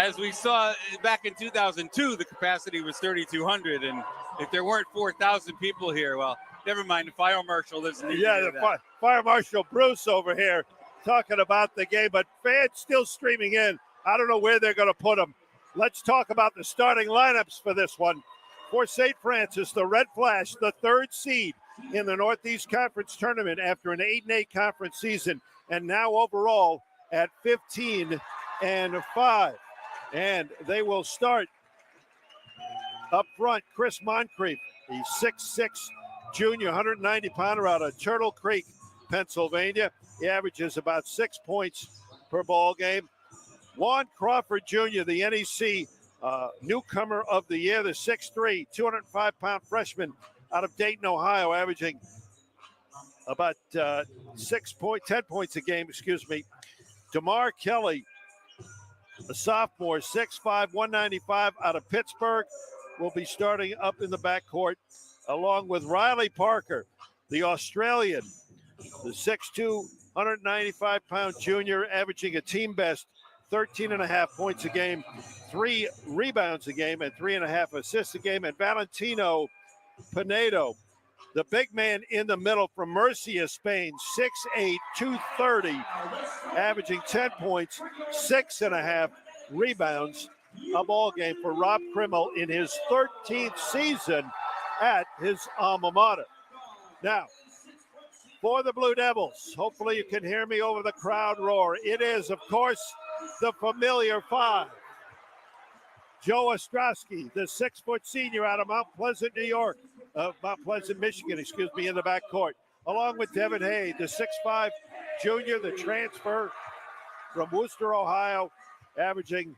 As we saw back in 2002, the capacity was 3,200, and if there weren't 4,000 people here, well, never mind. The fire marshal lives in the fire marshal Bruce over here talking about the game, but fans still streaming in. I don't know where they're going to put them. Let's talk about the starting lineups for this one. For St. Francis, the Red Flash, the third seed in the Northeast Conference tournament after an 8-8 conference season, and now overall at 15-5. And they will start up front. Chris Moncrief, the 6'6" junior, 190-pounder out of Turtle Creek, Pennsylvania. He averages about 6 points per ball game. Juan Crawford Jr., the NEC newcomer of the year, the 6'3", 205-pound freshman out of Dayton, Ohio, averaging about 10 points a game, DeMar Kelly, a sophomore, 6'5", 195 out of Pittsburgh, will be starting up in the backcourt, along with Riley Parker, the Australian, the 6'2", 195-pound junior, averaging a team best 13.5 points a game, 3 rebounds a game, and 3.5 assists a game. And Valentino Pinedo, the big man in the middle from Murcia, Spain, 6'8", 230, averaging 10 points, 6.5 rebounds a ball game for Rob Krimmel in his 13th season at his alma mater. Now, for the Blue Devils, hopefully you can hear me over the crowd roar. It is, of course, the familiar 5. Joe Ostrowski, the 6-foot senior out of Mount Pleasant, Michigan, in the backcourt, along with Devin Hay, the 6'5" junior, the transfer from Worcester, Ohio, averaging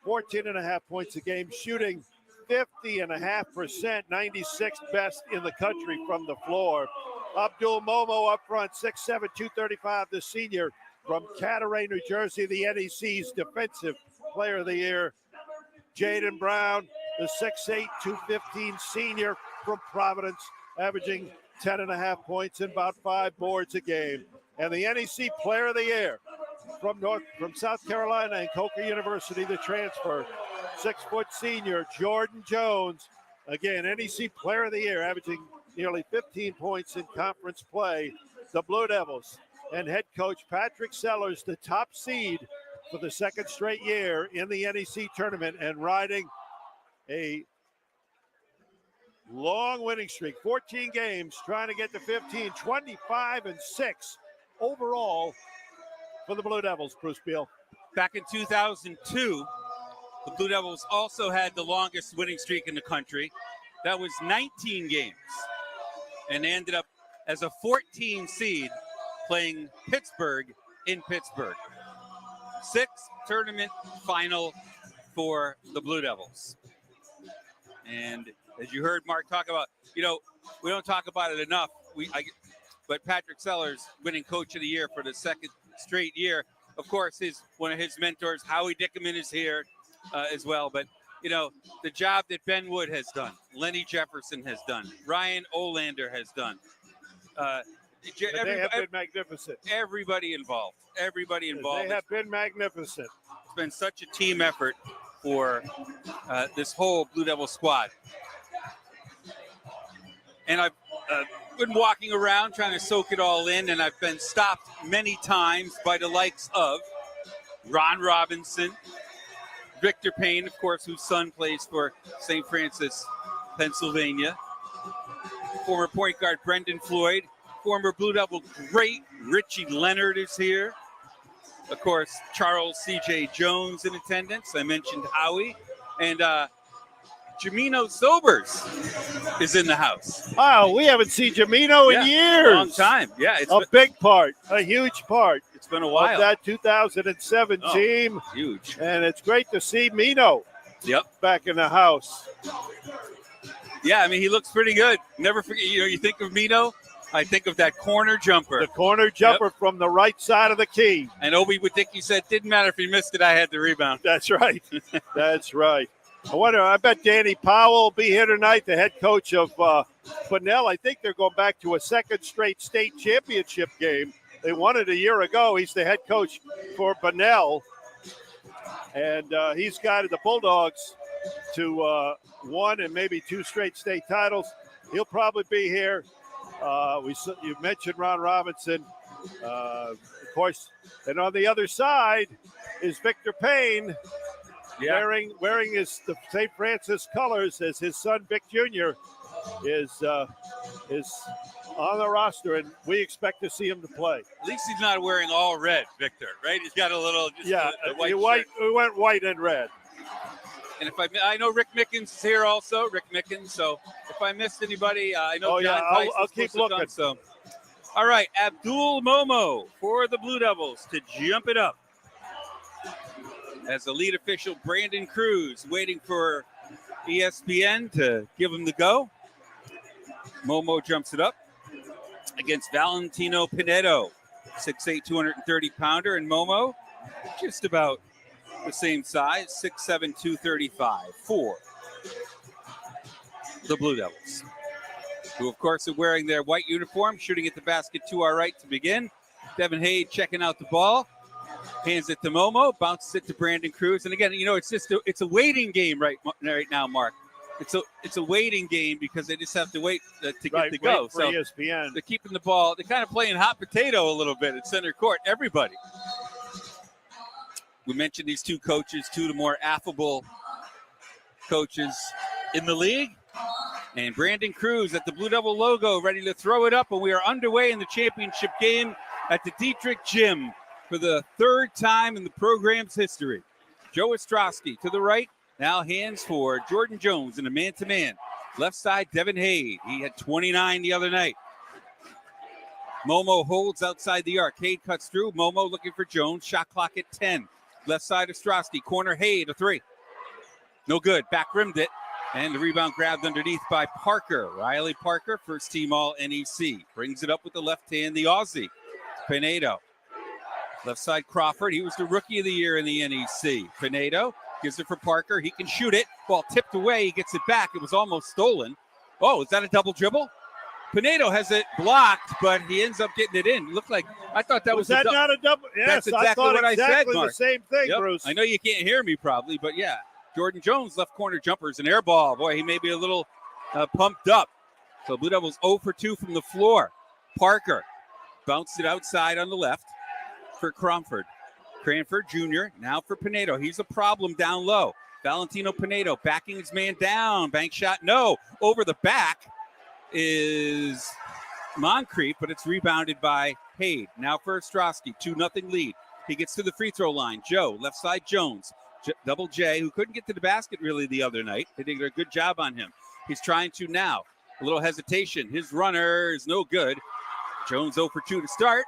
14.5 points a game, shooting 50.5%, 96th best in the country from the floor. Abdul Momo up front, 6'7", 235, the senior from Catteray, New Jersey, the NEC's Defensive Player of the Year. Jaden Brown, the 6'8", 215 senior from Providence, averaging 10.5 points and about 5 boards a game. And the NEC Player of the Year from South Carolina and Coker University, the transfer, 6-foot senior Jordan Jones, again NEC Player of the Year, averaging nearly 15 points in conference play. The Blue Devils and head coach Patrick Sellers, the top seed for the second straight year in the NEC tournament and riding a long winning streak, 14 games, trying to get to 15, 25-6 overall for the Blue Devils, Bruce Beal. Back in 2002, the Blue Devils also had the longest winning streak in the country. That was 19 games. And they ended up as a 14 seed playing Pittsburgh in Pittsburgh. 6th tournament final for the Blue Devils. And as you heard Mark talk about, we don't talk about it enough. But Patrick Sellers winning Coach of the Year for the second straight year. Of course, one of his mentors, Howie Dickerman, is here as well. But, the job that Ben Wood has done, Lenny Jefferson has done, Ryan Olander has done. They have been magnificent. Everybody involved. They have been magnificent. It's been such a team effort for this whole Blue Devil squad. And I've been walking around trying to soak it all in, and I've been stopped many times by the likes of Ron Robinson, Victor Payne, of course, whose son plays for St. Francis, Pennsylvania, former point guard Brendan Floyd, former Blue Devil great Richie Leonard is here. Of course, Charles C.J. Jones in attendance. I mentioned Howie. And Jamino Sobers is in the house. Wow, we haven't seen Jamino in years. Long time. Yeah. It's a huge part. It's been a while. Of that 2007 team. Huge. And it's great to see Mino back in the house. Yeah, he looks pretty good. Never forget, you think of Mino, I think of that corner jumper. The corner jumper from the right side of the key. And Obi Wadicki said, didn't matter if he missed it, I had the rebound. That's right. That's right. I bet Danny Powell will be here tonight, the head coach of Bunnell. I think they're going back to a second straight state championship game. They won it a year ago. He's the head coach for Bunnell. And he's guided the Bulldogs to 1 and maybe 2 straight state titles. He'll probably be here. You mentioned Ron Robinson, of course. And on the other side is Victor Payne, wearing the St. Francis colors, as his son Vic Jr. is on the roster, and we expect to see him to play. At least he's not wearing all red, Victor, right? He's got a little, white shirt. We went white and red. And if I know Rick Mickens is here also, Rick Mickens. So if I missed anybody, I know John Price I'll keep looking. Done, so. All right, Abdul Momo for the Blue Devils to jump it up. As the lead official, Brandon Cruz, waiting for ESPN to give him the go. Momo jumps it up against Valentino Pinedo, 6'8", 230-pounder, and Momo just about the same size, 6'7", 235 for the Blue Devils, who, of course, are wearing their white uniform, shooting at the basket to our right to begin. Devin Hayde checking out the ball, hands it to Momo, bounces it to Brandon Cruz. And again, it's a waiting game right now, Mark. It's a waiting game because they just have to wait to get the go. For ESPN. They're keeping the ball. They're kind of playing hot potato a little bit at center court. Everybody. We mentioned these two coaches, two of the more affable coaches in the league. And Brandon Cruz at the Blue Devil logo, ready to throw it up. And we are underway in the championship game at the Dietrich Gym for the third time in the program's history. Joe Ostrowski to the right. Now hands for Jordan Jones in a man-to-man. Left side, Devin Hayde. He had 29 the other night. Momo holds outside the arc. Hayde cuts through. Momo looking for Jones. Shot clock at 10. Left side, Ostrowski. Corner, Hayde, a 3. No good. Back rimmed it. And the rebound grabbed underneath by Parker. Riley Parker, first team all NEC. Brings it up with the left hand, the Aussie. Pinedo. Left side, Crawford. He was the rookie of the year in the NEC. Pinedo gives it for Parker. He can shoot it. Ball tipped away. He gets it back. It was almost stolen. Oh, is that a double dribble? Pinedo has it blocked, but he ends up getting it in. Looked like, I thought that was that not a double? Yes, that's exactly what I said, Mark. The same thing, yep. Bruce. I know you can't hear me probably, but yeah. Jordan Jones, left corner jumpers, an air ball. Boy, he may be a little pumped up. So Blue Devils 0 for 2 from the floor. Parker bounced it outside on the left for Crawford. Cranford Jr. now for Pinedo. He's a problem down low. Valentino Pinedo backing his man down. Bank shot, no. Over the back is Moncrief, but it's rebounded by Hayde. Now for Ostrowski, 2-0 lead. He gets to the free throw line. Joe, left side Jones. Double J, who couldn't get to the basket really the other night. They did a good job on him. He's trying to now. A little hesitation. His runner is no good. Jones 0 for 2 to start.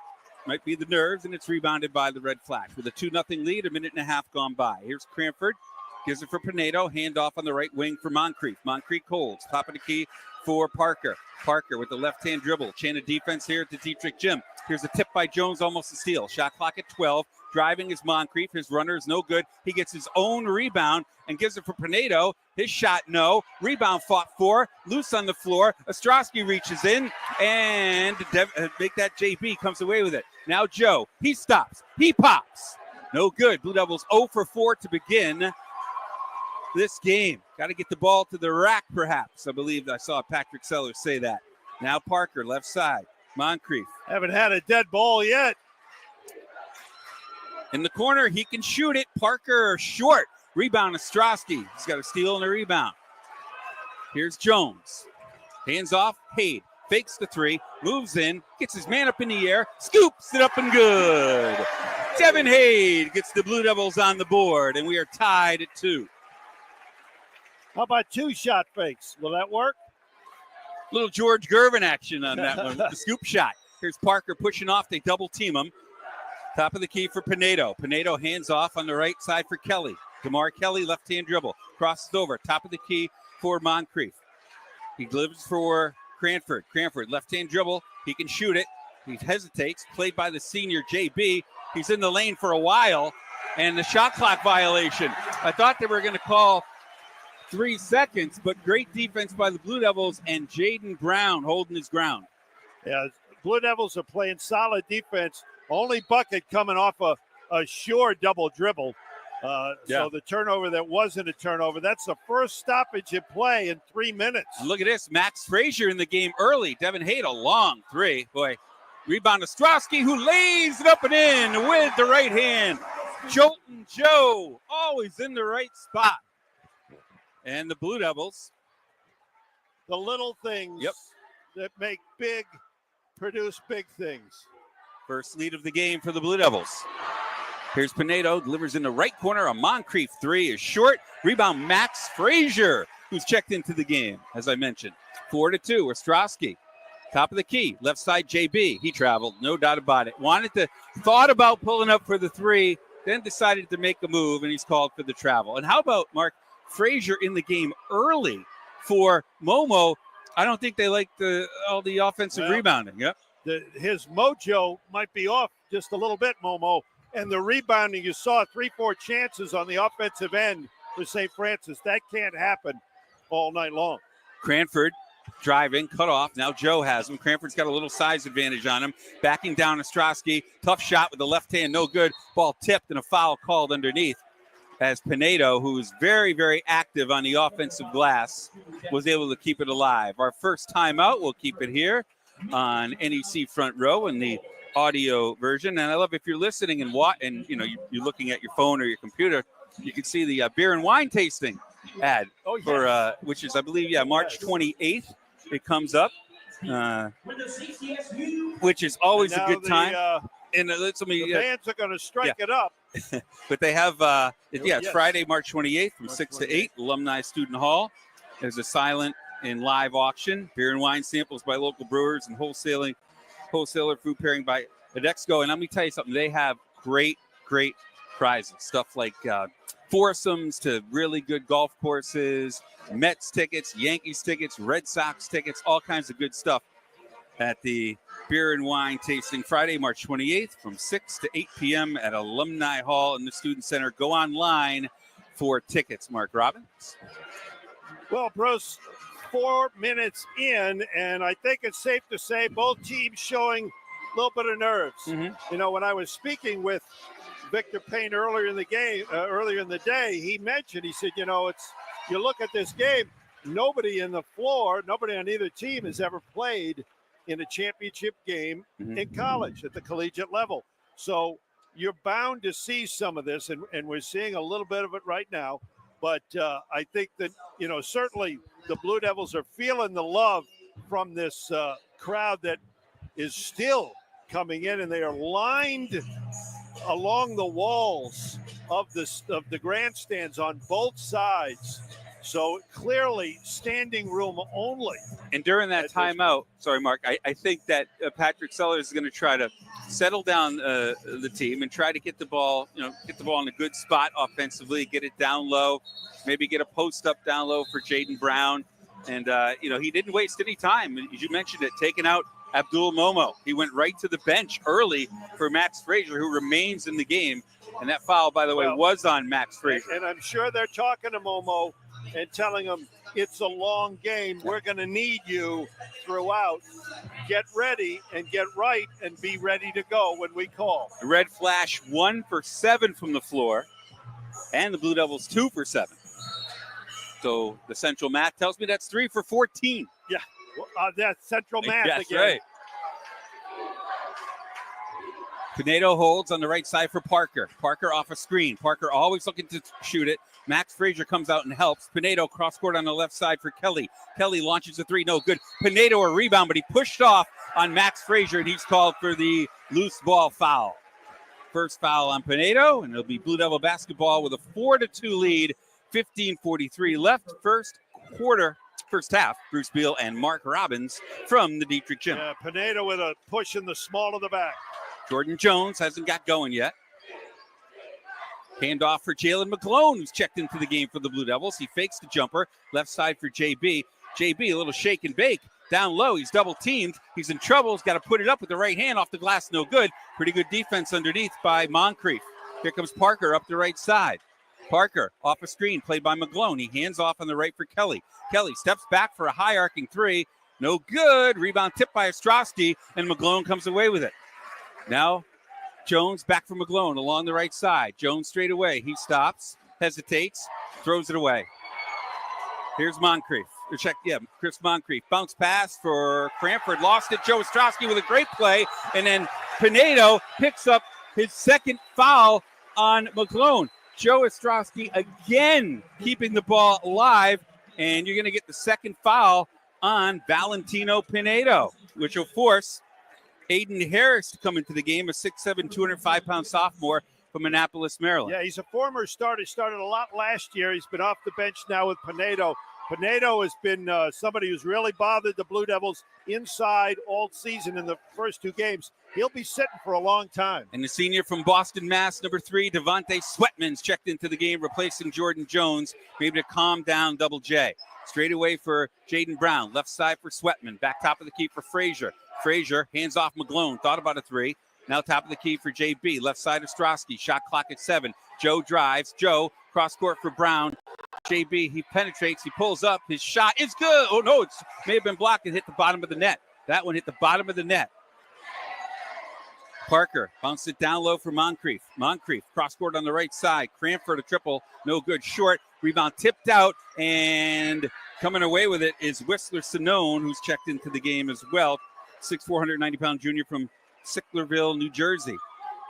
Might be the nerves, and it's rebounded by the Red Flash. With a 2-0 lead, a minute and a half gone by. Here's Cranford. Gives it for Pinedo. Handoff on the right wing for Moncrief. Moncrief holds. Top of the key for Parker. Parker with the left-hand dribble. Chain of defense here at the Dietrich Gym. Here's a tip by Jones, almost a steal. Shot clock at 12. Driving is Moncrief. His runner is no good. He gets his own rebound and gives it for Pinedo. His shot, no. Rebound fought for. Loose on the floor. Ostrowski reaches in and make that JB comes away with it. Now Joe. He stops. He pops. No good. Blue Devils 0 for 4 to begin this game. Got to get the ball to the rack, perhaps. I believe I saw Patrick Sellers say that. Now Parker, left side. Moncrief. Haven't had a dead ball yet. In the corner, he can shoot it. Parker short. Rebound Ostrowski. He's got a steal and a rebound. Here's Jones. Hands off. Hayde fakes the 3. Moves in. Gets his man up in the air. Scoops it up and good. Devin Hayde gets the Blue Devils on the board, and we are tied at 2. How about 2 shot fakes? Will that work? Little George Gervin action on that one with the scoop shot. Here's Parker pushing off. They double team him. Top of the key for Pinedo. Pinedo hands off on the right side for Kelly. DeMar Kelly, left-hand dribble. Crosses over. Top of the key for Moncrief. He delivers for Cranford. Cranford, left-hand dribble. He can shoot it. He hesitates. Played by the senior JB. He's in the lane for a while. And the shot clock violation. I thought they were going to call 3 seconds, but great defense by the Blue Devils and Jaden Brown holding his ground. Yeah, Blue Devils are playing solid defense. Only bucket coming off a sure double dribble. So the turnover that wasn't a turnover, that's the first stoppage in play in 3 minutes. Look at this. Max Frazier in the game early. Devin Haight, a long three. Boy, rebound to Ostrowski, who lays it up and in with the right hand. Jolton Joe, always in the right spot. And the Blue Devils. The little things that make big, produce big things. First lead of the game for the Blue Devils. Here's Pinedo, delivers in the right corner. A Moncrief three is short. Rebound, Max Frazier, who's checked into the game, as I mentioned. 4-2, Ostrowski. Top of the key, left side JB. He traveled, no doubt about it. Thought about pulling up for the three, then decided to make a move, and he's called for the travel. And how about, Mark, Frazier in the game early for Momo? I don't think they like all the offensive rebounding. Yep. His mojo might be off just a little bit, Momo. And the rebounding, you saw 3-4 chances on the offensive end for St. Francis. That can't happen all night long. Cranford driving, cut off. Now Joe has him. Cranford's got a little size advantage on him. Backing down Ostrowski. Tough shot with the left hand, no good. Ball tipped and a foul called underneath. As Pinedo, who is very, very active on the offensive glass, was able to keep it alive. Our first timeout, we'll keep it here on NEC Front Row in the audio version. And I love if you're listening and you're looking at your phone or your computer, you can see the beer and wine tasting ad for which is, I believe, March 28th. It comes up, which is always a good time. The bands are going to strike it up. But they have, it's Friday, March 28th from 6 to 8, Alumni Student Hall. There's a silent and live auction, beer and wine samples by local brewers, and wholesaler food pairing by Adexco. And let me tell you something, they have great prizes, stuff like foursomes to really good golf courses, Mets tickets, Yankees tickets, Red Sox tickets, all kinds of good stuff at the beer and wine tasting Friday, March 28th from 6 to 8 p.m. at Alumni Hall in the Student Center. Go online for tickets. Mark Robbins. Well, Bruce, 4 minutes in, and I think it's safe to say both teams showing a little bit of nerves. Mm-hmm. You know, when I was speaking with Victor Payne earlier in the day, he said, you look at this game, nobody on either team has ever played in a championship game in college at the collegiate level. So you're bound to see some of this, and we're seeing a little bit of it right now. But I think that, certainly the Blue Devils are feeling the love from this crowd that is still coming in, and they are lined along the walls of the grandstands on both sides. So clearly standing room only. And during that timeout, sorry, Mark, I think that Patrick Sellers is going to try to settle down the team and try to get the ball in a good spot offensively, get it down low, maybe get a post up down low for Jaden Brown. And, he didn't waste any time. As you mentioned it, taking out Abdul Momo. He went right to the bench early for Max Frazier, who remains in the game. And that foul, by the way, was on Max Frazier. And I'm sure they're talking to Momo and telling him it's a long game. We're going to need you throughout. Get ready and get right and be ready to go when we call. The Red Flash 1 for 7 from the floor, and the Blue Devils 2 for 7. So the central math tells me that's 3 for 14. Yeah, that's central math again. Right. Pinedo holds on the right side for Parker. Parker off a screen. Parker always looking to shoot it. Max Frazier comes out and helps. Pinedo cross court on the left side for Kelly. Kelly launches a three, no good. Pinedo a rebound, but he pushed off on Max Frazier, and he's called for the loose ball foul. First foul on Pinedo, and it'll be Blue Devil basketball with a 4-2 lead. 15:43 left. First half. Bruce Beal and Mark Robbins from the Dietrich Gym. Yeah, Pinedo with a push in the small of the back. Jordan Jones hasn't got going yet. Handoff for Jalen McClone, who's checked into the game for the Blue Devils. He fakes the jumper. Left side for JB. JB, a little shake and bake. Down low, he's double teamed. He's in trouble. He's got to put it up with the right hand off the glass. No good. Pretty good defense underneath by Moncrief. Here comes Parker up the right side. Parker off a screen, played by McClone. He hands off on the right for Kelly. Kelly steps back for a high arcing three. No good. Rebound tipped by Ostrowski, and McClone comes away with it. Now Jones back from McGlone along the right side. Jones straight away. He stops, hesitates, throws it away. Here's Moncrief. Chris Moncrief. Bounce pass for Cranford. Lost it. Joe Ostrowski with a great play. And then Pinedo picks up his second foul on McGlone. Joe Ostrowski again keeping the ball alive. And you're going to get the second foul on Valentino Pinedo, which will force Aiden Harris to come into the game, a 6'7", 205-pound sophomore from Annapolis, Maryland. Yeah, he's a former starter. He started a lot last year. He's been off the bench now with Pinedo. Pinedo has been somebody who's really bothered the Blue Devils inside all season in the first two games. He'll be sitting for a long time. And the senior from Boston, Mass, number 3, Devontae Sweatman's checked into the game, replacing Jordan Jones, maybe to calm down Double J. Straight away for Jaden Brown, left side for Sweatman, back top of the key for Frazier. Frazier hands off McGlone, thought about a 3. Now top of the key for JB, left side of Ostrowski, shot clock at 7. Joe drives, Joe cross court for Brown. JB, he penetrates, he pulls up, his shot is good. Oh no, it may have been blocked and hit the bottom of the net. That one hit the bottom of the net. Parker bounced it down low for Moncrief. Moncrief cross court on the right side. Cranford a triple, no good, short. Rebound tipped out, and coming away with it is Whistler Sinone, who's checked into the game as well. 6'4", 190-pound junior from Sicklerville, New Jersey.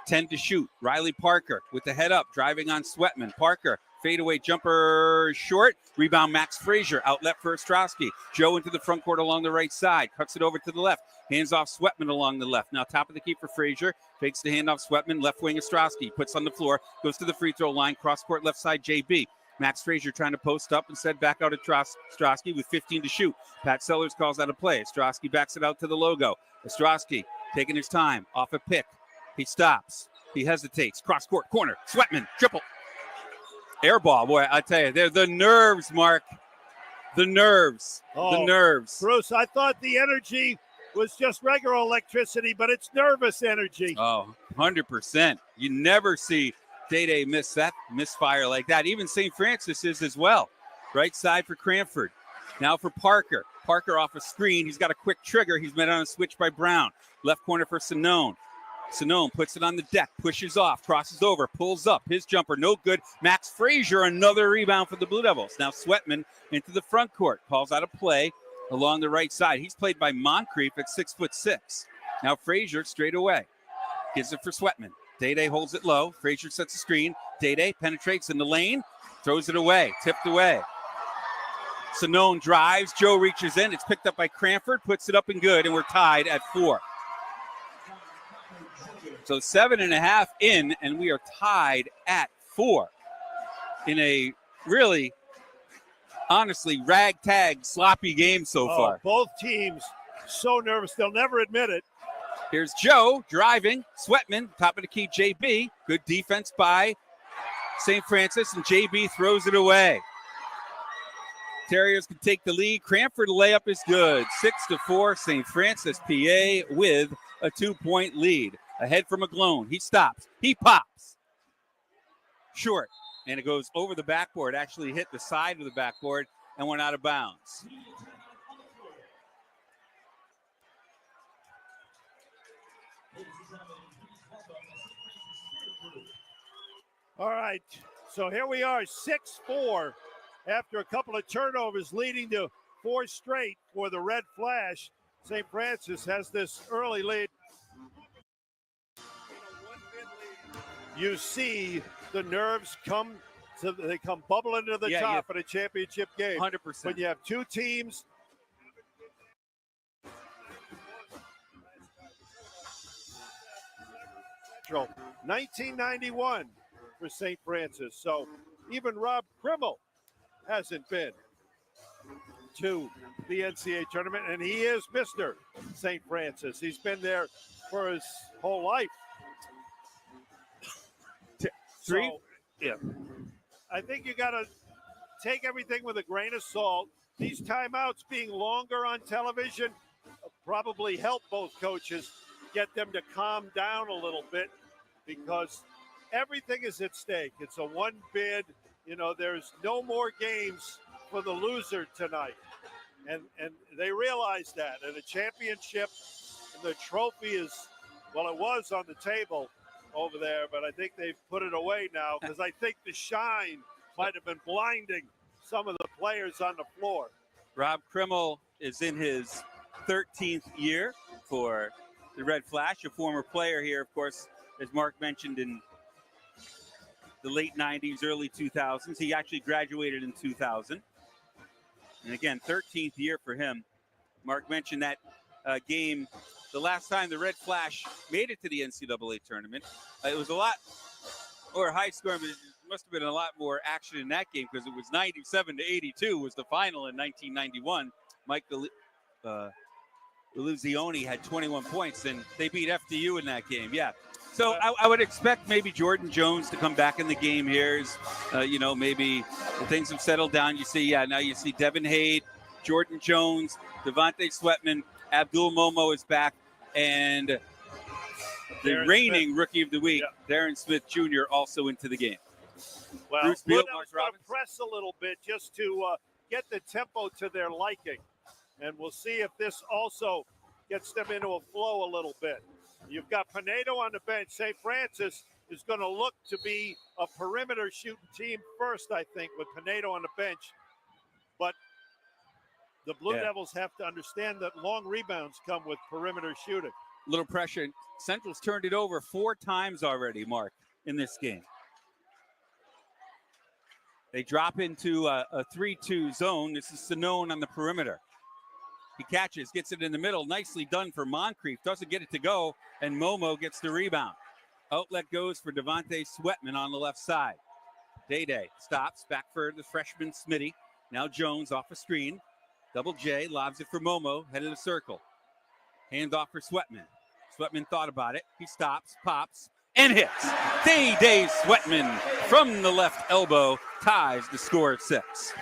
10 to shoot. Riley Parker with the head up, driving on Sweatman. Parker, fadeaway jumper short. Rebound Max Frazier, outlet for Ostrowski. Joe into the front court along the right side. Cuts it over to the left. Hands off Sweatman along the left. Now top of the key for Frazier. Fakes the handoff Sweatman. Left wing Ostrowski. Puts on the floor. Goes to the free throw line. Cross court left side JB. Max Frazier trying to post up, instead back out at Ostrowski with 15 to shoot. Pat Sellers calls out a play. Ostrowski backs it out to the logo. Ostrowski taking his time off a pick. He stops. He hesitates. Cross court corner. Sweatman triple. Air ball. Boy, I tell you, they're the nerves, Mark. The nerves. The nerves. Bruce, I thought the energy was just regular electricity, but it's nervous energy. Oh, 100%. You never see Day misfire like that. Even St. Francis is as well. Right side for Cranford. Now for Parker. Parker off a screen. He's got a quick trigger. He's met on a switch by Brown. Left corner for Sinone. Sinone puts it on the deck, pushes off, crosses over, pulls up. His jumper, no good. Max Frazier, another rebound for the Blue Devils. Now Sweatman into the front court. Calls out a play along the right side. He's played by Moncrief at 6'6". Now Frazier straight away. Gives it for Sweatman. Day holds it low. Frazier sets the screen. Day penetrates in the lane. Throws it away. Tipped away. Sinone drives. Joe reaches in. It's picked up by Cranford. Puts it up and good. And we're tied at 4. So 7.5 in, and we are tied at 4 in a really, honestly, ragtag, sloppy game so far. Both teams so nervous. They'll never admit it. Here's Joe driving. Sweatman, top of the key, JB. Good defense by St. Francis, and JB throws it away. Terriers can take the lead. Cranford layup is good. 6-4, St. Francis, PA with a 2-point lead. Ahead for McGlone. He stops. He pops. Short. And it goes over the backboard. Actually hit the side of the backboard and went out of bounds. All right. So here we are, 6-4 after a couple of turnovers leading to 4 straight for the Red Flash. St. Francis has this early lead. You see the nerves come bubbling to the top in a championship game. 100%. When you have two teams. So 1991 for St. Francis. So even Rob Krimmel hasn't been to the NCAA tournament, and he is Mr. St. Francis. He's been there for his whole life. Three? So, yeah. I think you got to take everything with a grain of salt. These timeouts being longer on television probably help both coaches get them to calm down a little bit, because everything is at stake. It's a one bid. There's no more games for the loser tonight. And they realize that. And a championship, the trophy is, well, it was on the table over there, but I think they've put it away now because I think the shine might have been blinding some of the players on the floor. Rob Krimmel is in his 13th year for the Red Flash, a former player here, of course, as Mark mentioned, in the late 90s, early 2000s. He actually graduated in 2000. And again, 13th year for him. Mark mentioned that game, the last time the Red Flash made it to the NCAA tournament. It was a lot more high scoring, but it must have been a lot more action in that game because it was 97-82 was the final in 1991. Mike Illuzioni had 21 points, and they beat FDU in that game. Yeah. So I would expect maybe Jordan Jones to come back in the game here. Maybe things have settled down. You see, now you see Devin Hade, Jordan Jones, Devontae Sweatman, Abdul Momo is back, and the reigning Rookie of the Week, Darren Smith Jr., also into the game. Well, Bruce Beal, Mark going Robbins. to press a little bit just to get the tempo to their liking, and we'll see if this also gets them into a flow a little bit. You've got Pinedo on the bench. St. Francis is going to look to be a perimeter shooting team first, I think, with Pinedo on the bench. But the Blue Devils have to understand that long rebounds come with perimeter shooting. Little pressure. Central's turned it over 4 times already, Mark, in this game. They drop into a 3-2 zone. This is Sinone on the perimeter. He catches, gets it in the middle. Nicely done for Moncrief. Doesn't get it to go, and Momo gets the rebound. Outlet goes for Devontae Sweatman on the left side. Day stops, back for the freshman Smitty. Now Jones off a screen. Double J lobs it for Momo, head of the circle. Hand off for Sweatman. Sweatman thought about it. He stops, pops, and hits. Day Sweatman from the left elbow ties the score at 6.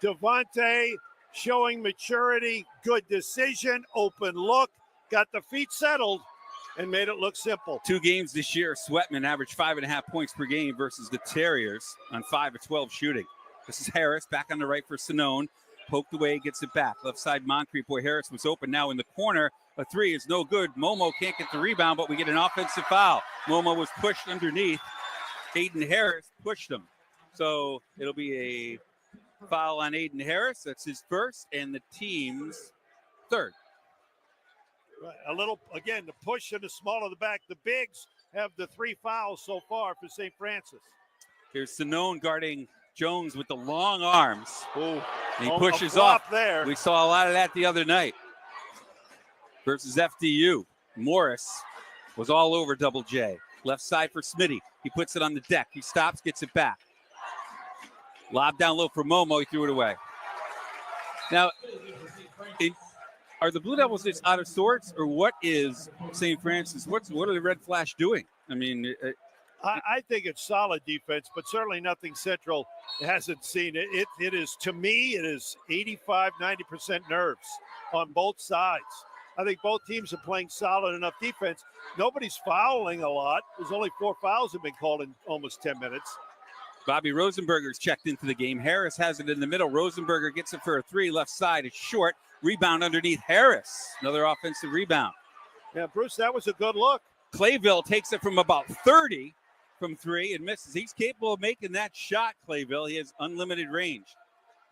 Devontae showing maturity, good decision, open look, got the feet settled, and made it look simple. 2 games this year, Sweatman averaged 5.5 points per game versus the Terriers on 5 of 12 shooting. This is Harris back on the right for Sinone. Poked away, gets it back. Left side, Moncrief. Boy, Harris was open now in the corner. A 3 is no good. Momo can't get the rebound, but we get an offensive foul. Momo was pushed underneath. Aiden Harris pushed him. So it'll be a foul on Aiden Harris. That's his first and the team's third. A little, again, the push and the small of the back. The bigs have the 3 fouls so far for St. Francis. Here's Sinone guarding Jones with the long arms. Ooh, and he pushes off. There. We saw a lot of that the other night versus FDU. Morris was all over Double J. Left side for Smitty. He puts it on the deck. He stops, gets it back. Lob down low for Momo. He threw it away. Now, are the Blue Devils just out of sorts, or what is St. Francis? What are the Red Flash doing? I mean, I think it's solid defense, but certainly nothing Central hasn't seen. It is, to me, it is 85, 90% nerves on both sides. I think both teams are playing solid enough defense. Nobody's fouling a lot. There's only 4 fouls have been called in almost 10 minutes. Bobby Rosenberger's checked into the game. Harris has it in the middle. Rosenberger gets it for a 3. Left side. It's short. Rebound underneath Harris. Another offensive rebound. Yeah, Bruce, that was a good look. Clayville takes it from about 30 from 3 and misses. He's capable of making that shot, Clayville. He has unlimited range.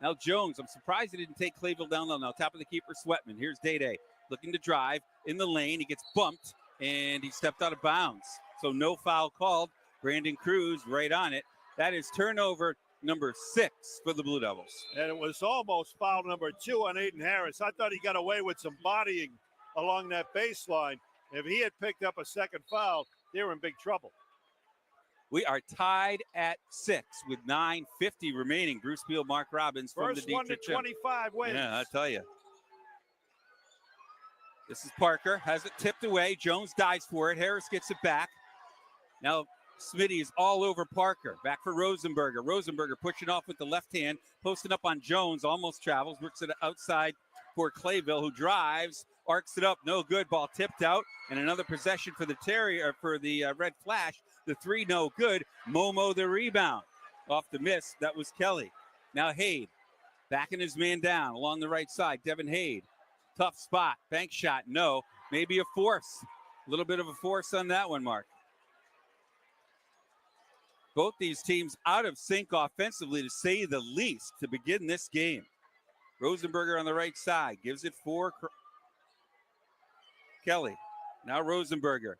Now Jones. I'm surprised he didn't take Clayville down low. Now top of the keeper, Sweatman. Here's Day looking to drive in the lane. He gets bumped, and he stepped out of bounds. So no foul called. Brandon Cruz right on it. That is turnover number 6 for the Blue Devils. And it was almost foul number 2 on Aiden Harris. I thought he got away with some bodying along that baseline. If he had picked up a second foul, they were in big trouble. We are tied at 6 with 9:50 remaining. Bruce Beal, Mark Robbins from First the one to 25 wins. Yeah, I tell you. This is Parker, has it tipped away. Jones dives for it. Harris gets it back. Now Smitty is all over Parker. Back for Rosenberger. Rosenberger pushing off with the left hand, posting up on Jones, almost travels, works it outside for Clayville, who drives, arcs it up, no good. Ball tipped out, and another possession for the Red Flash. The 3 no good. Momo the rebound. Off the miss, that was Kelly. Now Hade, backing his man down along the right side. Devin Hade, tough spot, bank shot, no. Maybe a force. A little bit of a force on that one, Mark. Both these teams out of sync offensively, to say the least, to begin this game. Rosenberger on the right side, gives it for Kelly. Now Rosenberger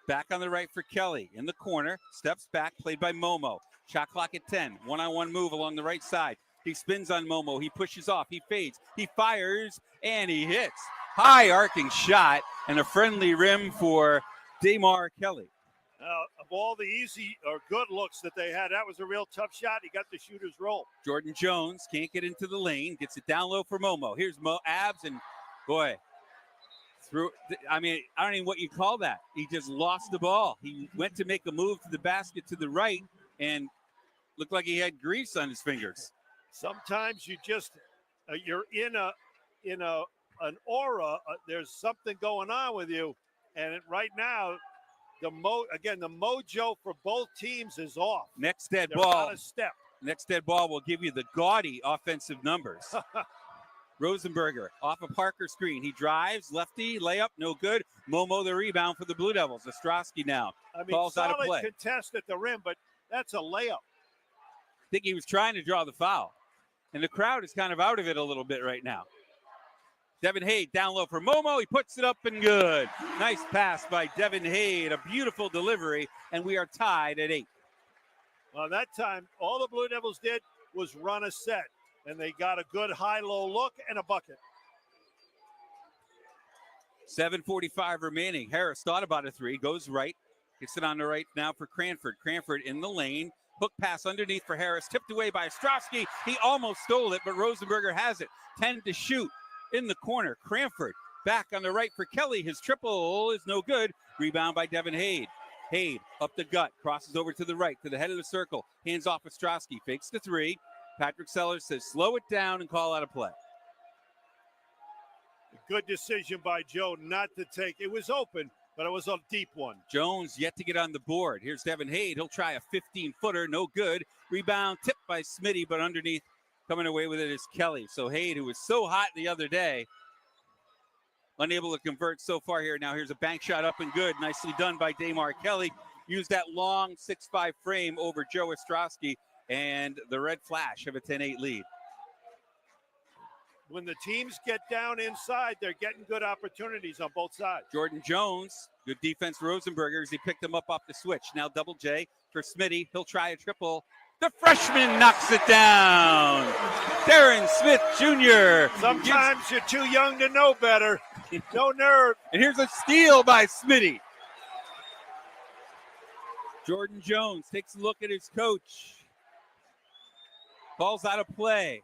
back on the right for Kelly. In the corner, steps back, played by Momo. Shot clock at 10. One-on-one move along the right side. He spins on Momo. He pushes off. He fades. He fires, and he hits. High arcing shot and a friendly rim for Damar Kelly. Of all the easy or good looks that they had, that was a real tough shot. He got the shooter's roll. Jordan Jones can't get into the lane. Gets it down low for Momo. Here's Abs, and boy, I don't even know what you call that. He just lost the ball. He went to make a move to the basket to the right and looked like he had grease on his fingers. Sometimes you just you're in an aura. There's something going on with you, and right now, the mojo for both teams is off. Next dead They're ball. out of step. Next dead ball will give you the gaudy offensive numbers. Rosenberger off a Parker screen. He drives, lefty, layup, no good. Momo the rebound for the Blue Devils. Ostrowski now calls out of play. Solid contest at the rim, but that's a layup. I think he was trying to draw the foul. And the crowd is kind of out of it a little bit right now. Devin Hade down low for Momo. He puts it up and good. Nice pass by Devin Hade. A beautiful delivery, and we are tied at 8. Well, that time, all the Blue Devils did was run a set, and they got a good high-low look and a bucket. 7:45 remaining. Harris thought about a three, goes right. Gets it on the right now for Cranford. Cranford in the lane. Hook pass underneath for Harris. Tipped away by Ostrowski. He almost stole it, but Rosenberger has it. 10 to shoot in the corner. Cranford back on the right for Kelly. His triple is no good. Rebound by Devin Hade. Hade up the gut. Crosses over to the right, to the head of the circle. Hands off Ostrowski. Fakes the three. Patrick Sellers says slow it down and call out a play. Good decision by Joe not to take. It was open, but it was a deep one. Jones yet to get on the board. Here's Devin Hade. He'll try a 15-footer. No good. Rebound tipped by Smitty, but underneath coming away with it is Kelly. So Hade, who was so hot the other day, unable to convert so far here. Now here's a bank shot up and good. Nicely done by Damar Kelly. Used that long 6'5" frame over Joe Ostrowski and the red flash of a 10-8 lead. When the teams get down inside, they're getting good opportunities on both sides. Jordan Jones, good defense, Rosenberger, as he picked him up off the switch. Now double J for Smitty. He'll try a triple. The freshman knocks it down. Darren Smith Jr. Sometimes you're too young to know better. No nerve. And here's a steal by Smitty. Jordan Jones takes a look at his coach. Calls out of play.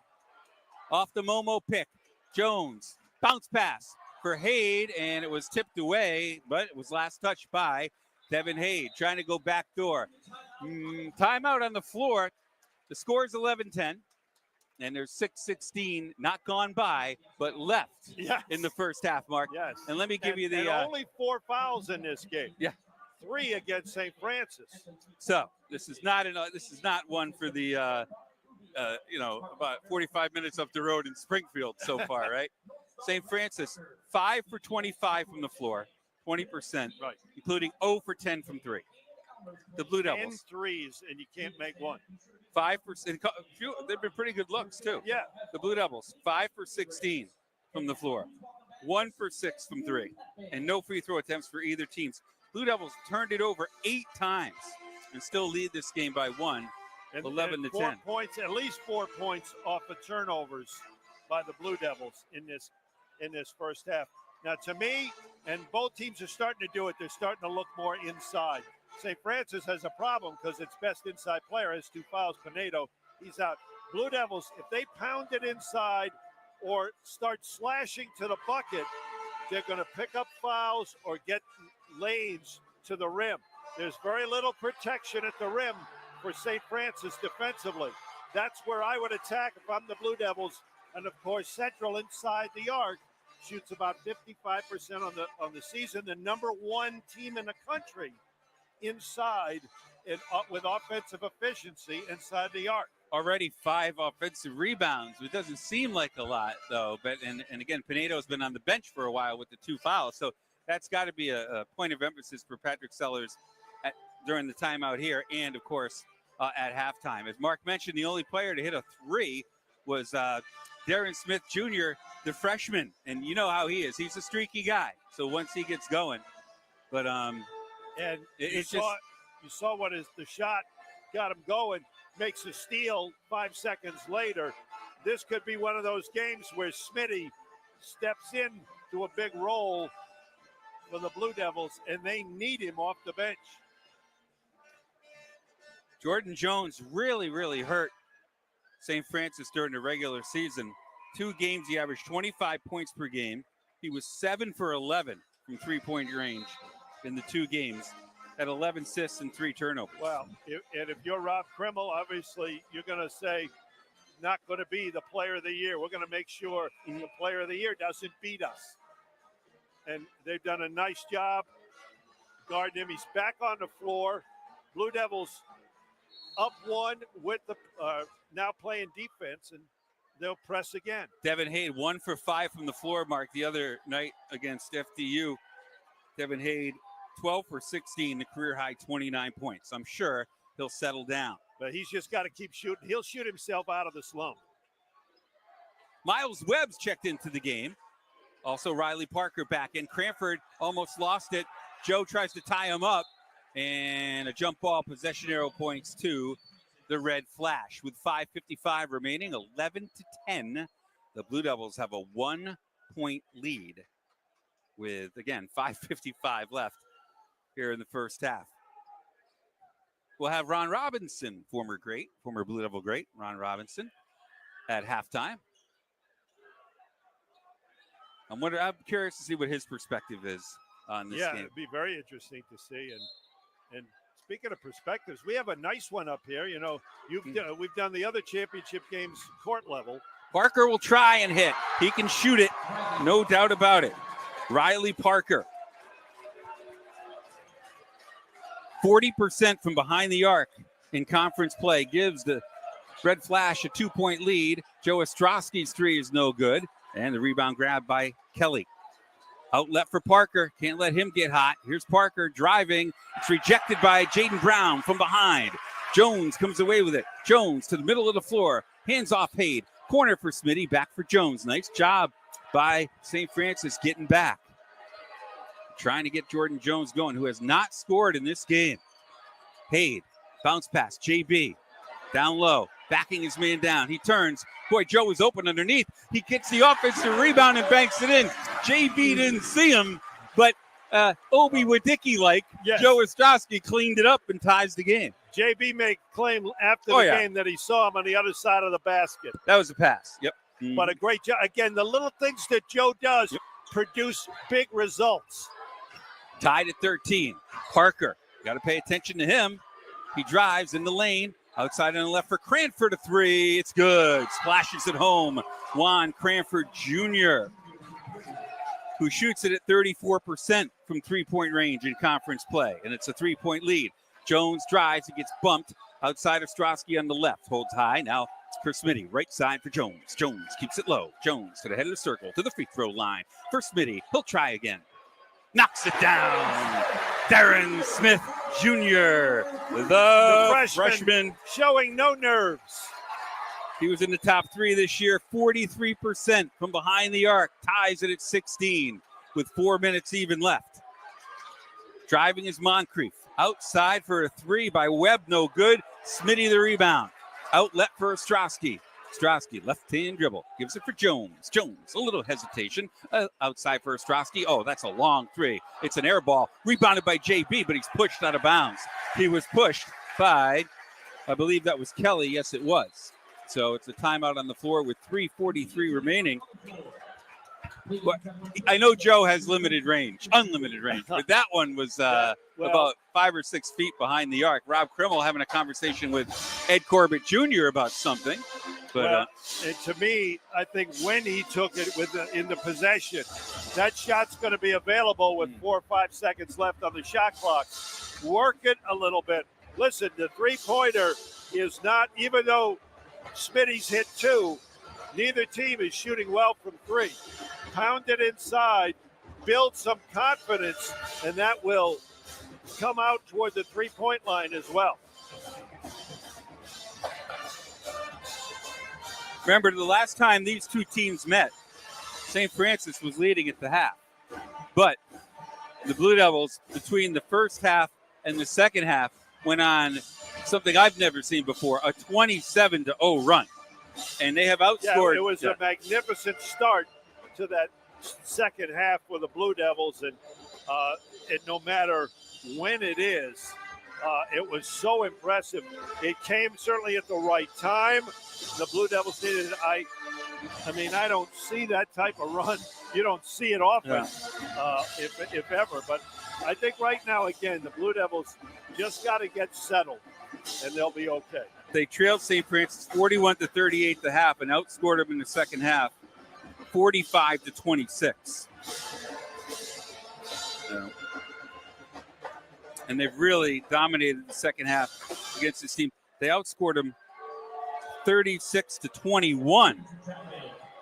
Off the Momo pick. Jones, bounce pass for Hade, and it was tipped away, but it was last touched by Devin Hade, trying to go back door. Timeout on the floor. The score is 11-10, and there's 6:16 not gone by, but left in the first half, Mark. Yes. And let me give you the... And only 4 fouls in this game. Yeah. 3 against St. Francis. So this is not one for the... about 45 minutes up the road in Springfield so far, right? St. Francis, 5 for 25 from the floor, 20%, right, including 0 for 10 from 3. The Blue Devils. 10 threes, and you can't make one. 5%. They've been pretty good looks, too. Yeah. The Blue Devils, 5 for 16 from the floor, 1 for 6 from 3, and no free throw attempts for either teams. Blue Devils turned it over 8 times and still lead this game by 1. And 11 to 10. 4 points, at least 4 points off of turnovers by the Blue Devils in this first half. Now, to me, and both teams are starting to do it, they're starting to look more inside. St. Francis has a problem because its best inside player has 2 fouls. Pinedo, he's out. Blue Devils, if they pound it inside or start slashing to the bucket, they're going to pick up fouls or get lanes to the rim. There's very little protection at the rim for St. Francis defensively. That's where I would attack if I'm the Blue Devils. And of course, Central inside the arc shoots about 55% on the season. The number 1 team in the country inside with offensive efficiency inside the arc. Already 5 offensive rebounds. It doesn't seem like a lot, though. But and again, Pinedo's been on the bench for a while with the 2 fouls. So that's got to be a point of emphasis for Patrick Sellers during the timeout here. And, of course, at halftime. As Mark mentioned, the only player to hit a 3 was Darren Smith Jr., the freshman. And you know how he is. He's a streaky guy. So once he gets going. But you saw what the shot got him going, makes a steal 5 seconds later. This could be one of those games where Smitty steps in to a big role for the Blue Devils, and they need him off the bench. Jordan Jones really, really hurt St. Francis during the regular season. 2 games, he averaged 25 points per game. He was 7 for 11 from three-point range in the 2 games, at 11 assists and 3 turnovers. Well, if you're Rob Krimmel, obviously you're going to say, not going to be the player of the year. We're going to make sure the player of the year doesn't beat us. And they've done a nice job guarding him. He's back on the floor. Blue Devils up 1 with the now playing defense, and they'll press again. Devin Hade 1 for 5 from the floor, Mark, the other night against FDU. Devin Hade 12 for 16, the career high 29 points. I'm sure he'll settle down. But he's just got to keep shooting. He'll shoot himself out of the slump. Miles Webb's checked into the game. Also Riley Parker back in. Cranford almost lost it. Joe tries to tie him up. And a jump ball, possession arrow points to the Red Flash. With 5:55 remaining, 11-10. The Blue Devils have a 1-point lead with, again, 5:55 left here in the first half. We'll have Ron Robinson, former Blue Devil great, Ron Robinson, at halftime. I'm curious to see what his perspective is on this game. Yeah, it'd be very interesting to see. And speaking of perspectives, we have a nice one up here. You know, we've done the other championship games court level. Parker will try and hit. He can shoot it, no doubt about it. Riley Parker. 40% from behind the arc in conference play gives the Red Flash a 2-point lead. Joe Ostrowski's 3 is no good. And the rebound grab by Kelly. Outlet for Parker. Can't let him get hot. Here's Parker driving. It's rejected by Jaden Brown from behind. Jones comes away with it. Jones to the middle of the floor. Hands off Hade. Corner for Smitty. Back for Jones. Nice job by St. Francis getting back. Trying to get Jordan Jones going, who has not scored in this game. Hade. Bounce pass. JB. Down low. Backing his man down. He turns. Boy, Joe is open underneath. He gets the offensive rebound and banks it in. JB didn't see him, but Obi Wadicki-like, yes. Joe Ostrowski cleaned it up and ties the game. JB made claim after the game that he saw him on the other side of the basket. That was a pass. Yep. But a great job. Again, the little things that Joe does produce big results. Tied at 13. Parker, got to pay attention to him. He drives in the lane. Outside on the left for Cranford, a 3. It's good. Splashes it home. Juan Cranford Jr., who shoots it at 34% from three-point range in conference play. And it's a 3-point lead. Jones drives. He gets bumped. Outside of Ostrowski on the left. Holds high. Now it's for Smitty. Right side for Jones. Jones keeps it low. Jones to the head of the circle. To the free throw line. For Smitty. He'll try again. Knocks it down. Darren Smith Jr., the freshman, showing no nerves. He was in the top 3 this year, 43% from behind the arc, ties it at 16 with 4 minutes even left. Driving is Moncrief. Outside for a 3 by Webb, no good. Smitty the rebound. Outlet for Ostrowski. Ostrowski, left-hand dribble, gives it for Jones. Jones, a little hesitation. Outside for Ostrowski. Oh, that's a long 3. It's an air ball. Rebounded by JB, but he's pushed out of bounds. He was pushed by, I believe that was Kelly. Yes, it was. So it's a timeout on the floor with 3:43 remaining. But I know Joe has unlimited range, but that one was about 5 or 6 feet behind the arc. Rob Krimmel having a conversation with Ed Corbett Jr. about something. But and to me, I think when he took it in the possession, that shot's going to be available with 4 or 5 seconds left on the shot clock. Work it a little bit. Listen, the three-pointer is not, even though Smitty's hit 2, neither team is shooting well from 3. Pound it inside, build some confidence, and that will come out toward the three-point line as well. Remember, the last time these two teams met, St. Francis was leading at the half. But the Blue Devils, between the first half and the second half, went on something I've never seen before, a 27-0 run. And they have outscored. Yeah, it was a magnificent start to that second half for the Blue Devils. And no matter when it is, it was so impressive. It came certainly at the right time. The Blue Devils needed it. I mean, I don't see that type of run. You don't see it often, if ever. But I think right now, again, the Blue Devils just got to get settled, and they'll be okay. They trailed St. Francis 41-38 at the half and outscored them in the second half 45-26. And they've really dominated the second half against this team. They outscored them 36-21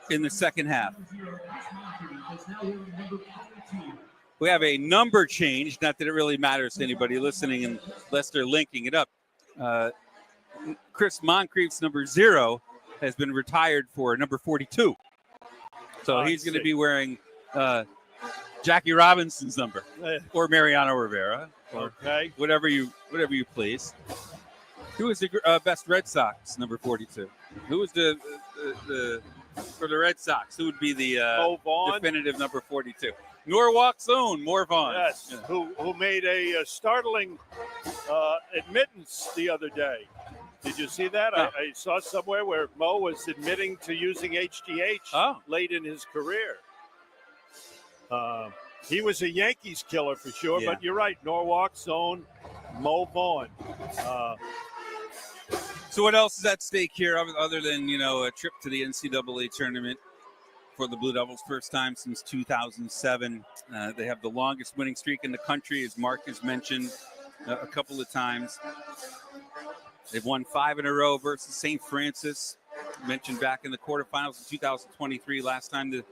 in the second half. We have a number change, not that it really matters to anybody listening unless they're linking it up. Chris Moncrief's number 0 has been retired for number 42. So he's going to be wearing Jackie Robinson's number or Mariano Rivera, or whatever you please. Who is the best Red Sox number 42? Who was the for the Red Sox? Who would be the definitive number 42? Norwalk's own Mo Vaughn. Yes, yeah. Who made a startling admittance the other day. Did you see that? No. I saw somewhere where Mo was admitting to using HGH late in his career. He was a Yankees killer for sure, but you're right. Norwalk's own Mo Vaughn. So what else is at stake here other than, a trip to the NCAA tournament for the Blue Devils, first time since 2007. They have the longest winning streak in the country, as Mark has mentioned a couple of times. They've won 5 in a row versus St. Francis. Mentioned back in the quarterfinals in 2023. Last time the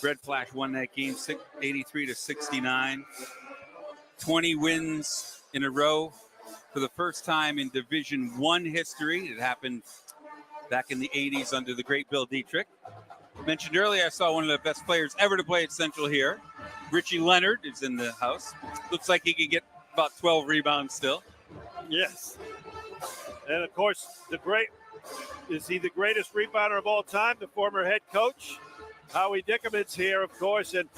Red Flash won that game, 83-69. 20 wins in a row for the first time in Division I history. It happened back in the 80s under the great Bill Dietrich. Mentioned earlier, I saw one of the best players ever to play at Central here. Richie Leonard is in the house. Looks like he could get about 12 rebounds still. Yes. And, of course, is he the greatest rebounder of all time, the former head coach? Howie Dickerman's here, of course, and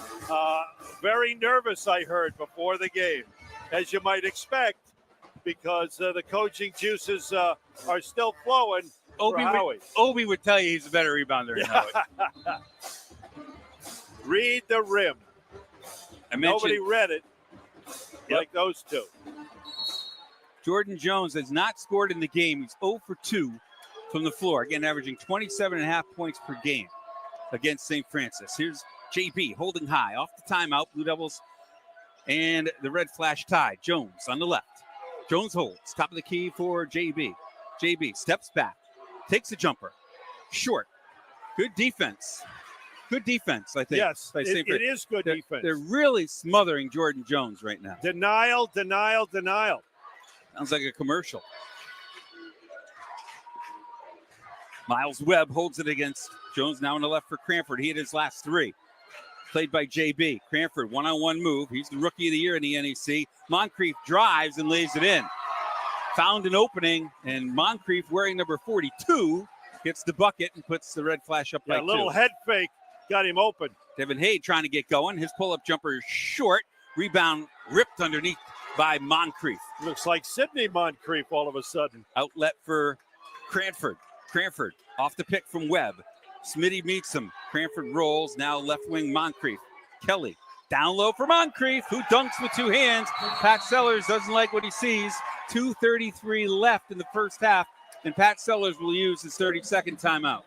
very nervous, I heard, before the game, as you might expect, because the coaching juices are still flowing for Howie. Obi would tell you he's a better rebounder than Howie. Read the rim. Nobody read it like those two. Jordan Jones has not scored in the game. He's 0 for 2 from the floor. Again, averaging 27.5 points per game against St. Francis. Here's JB holding high off the timeout. Blue Devils and the Red Flash tie. Jones on the left. Jones holds. Top of the key for JB. JB steps back. Takes a jumper. Short. Good defense. Good defense, I think. Yes, it is good defense. They're really smothering Jordan Jones right now. Denial. Sounds like a commercial. Miles Webb holds it against Jones, now on the left for Cranford. He had his last 3. Played by JB. Cranford, one-on-one move. He's the rookie of the year in the NEC. Moncrief drives and lays it in. Found an opening, and Moncrief, wearing number 42, gets the bucket and puts the Red Flash up by 2. A little head fake got him open. Devin Haid trying to get going. His pull-up jumper is short. Rebound ripped underneath by Moncrief. Looks like Sidney Moncrief all of a sudden. Outlet for Cranford. Cranford off the pick from Webb. Smitty meets him. Cranford rolls. Now left wing Moncrief. Kelly down low for Moncrief, who dunks with 2 hands. Pat Sellers doesn't like what he sees. 2:33 left in the first half, and Pat Sellers will use his 32nd timeout.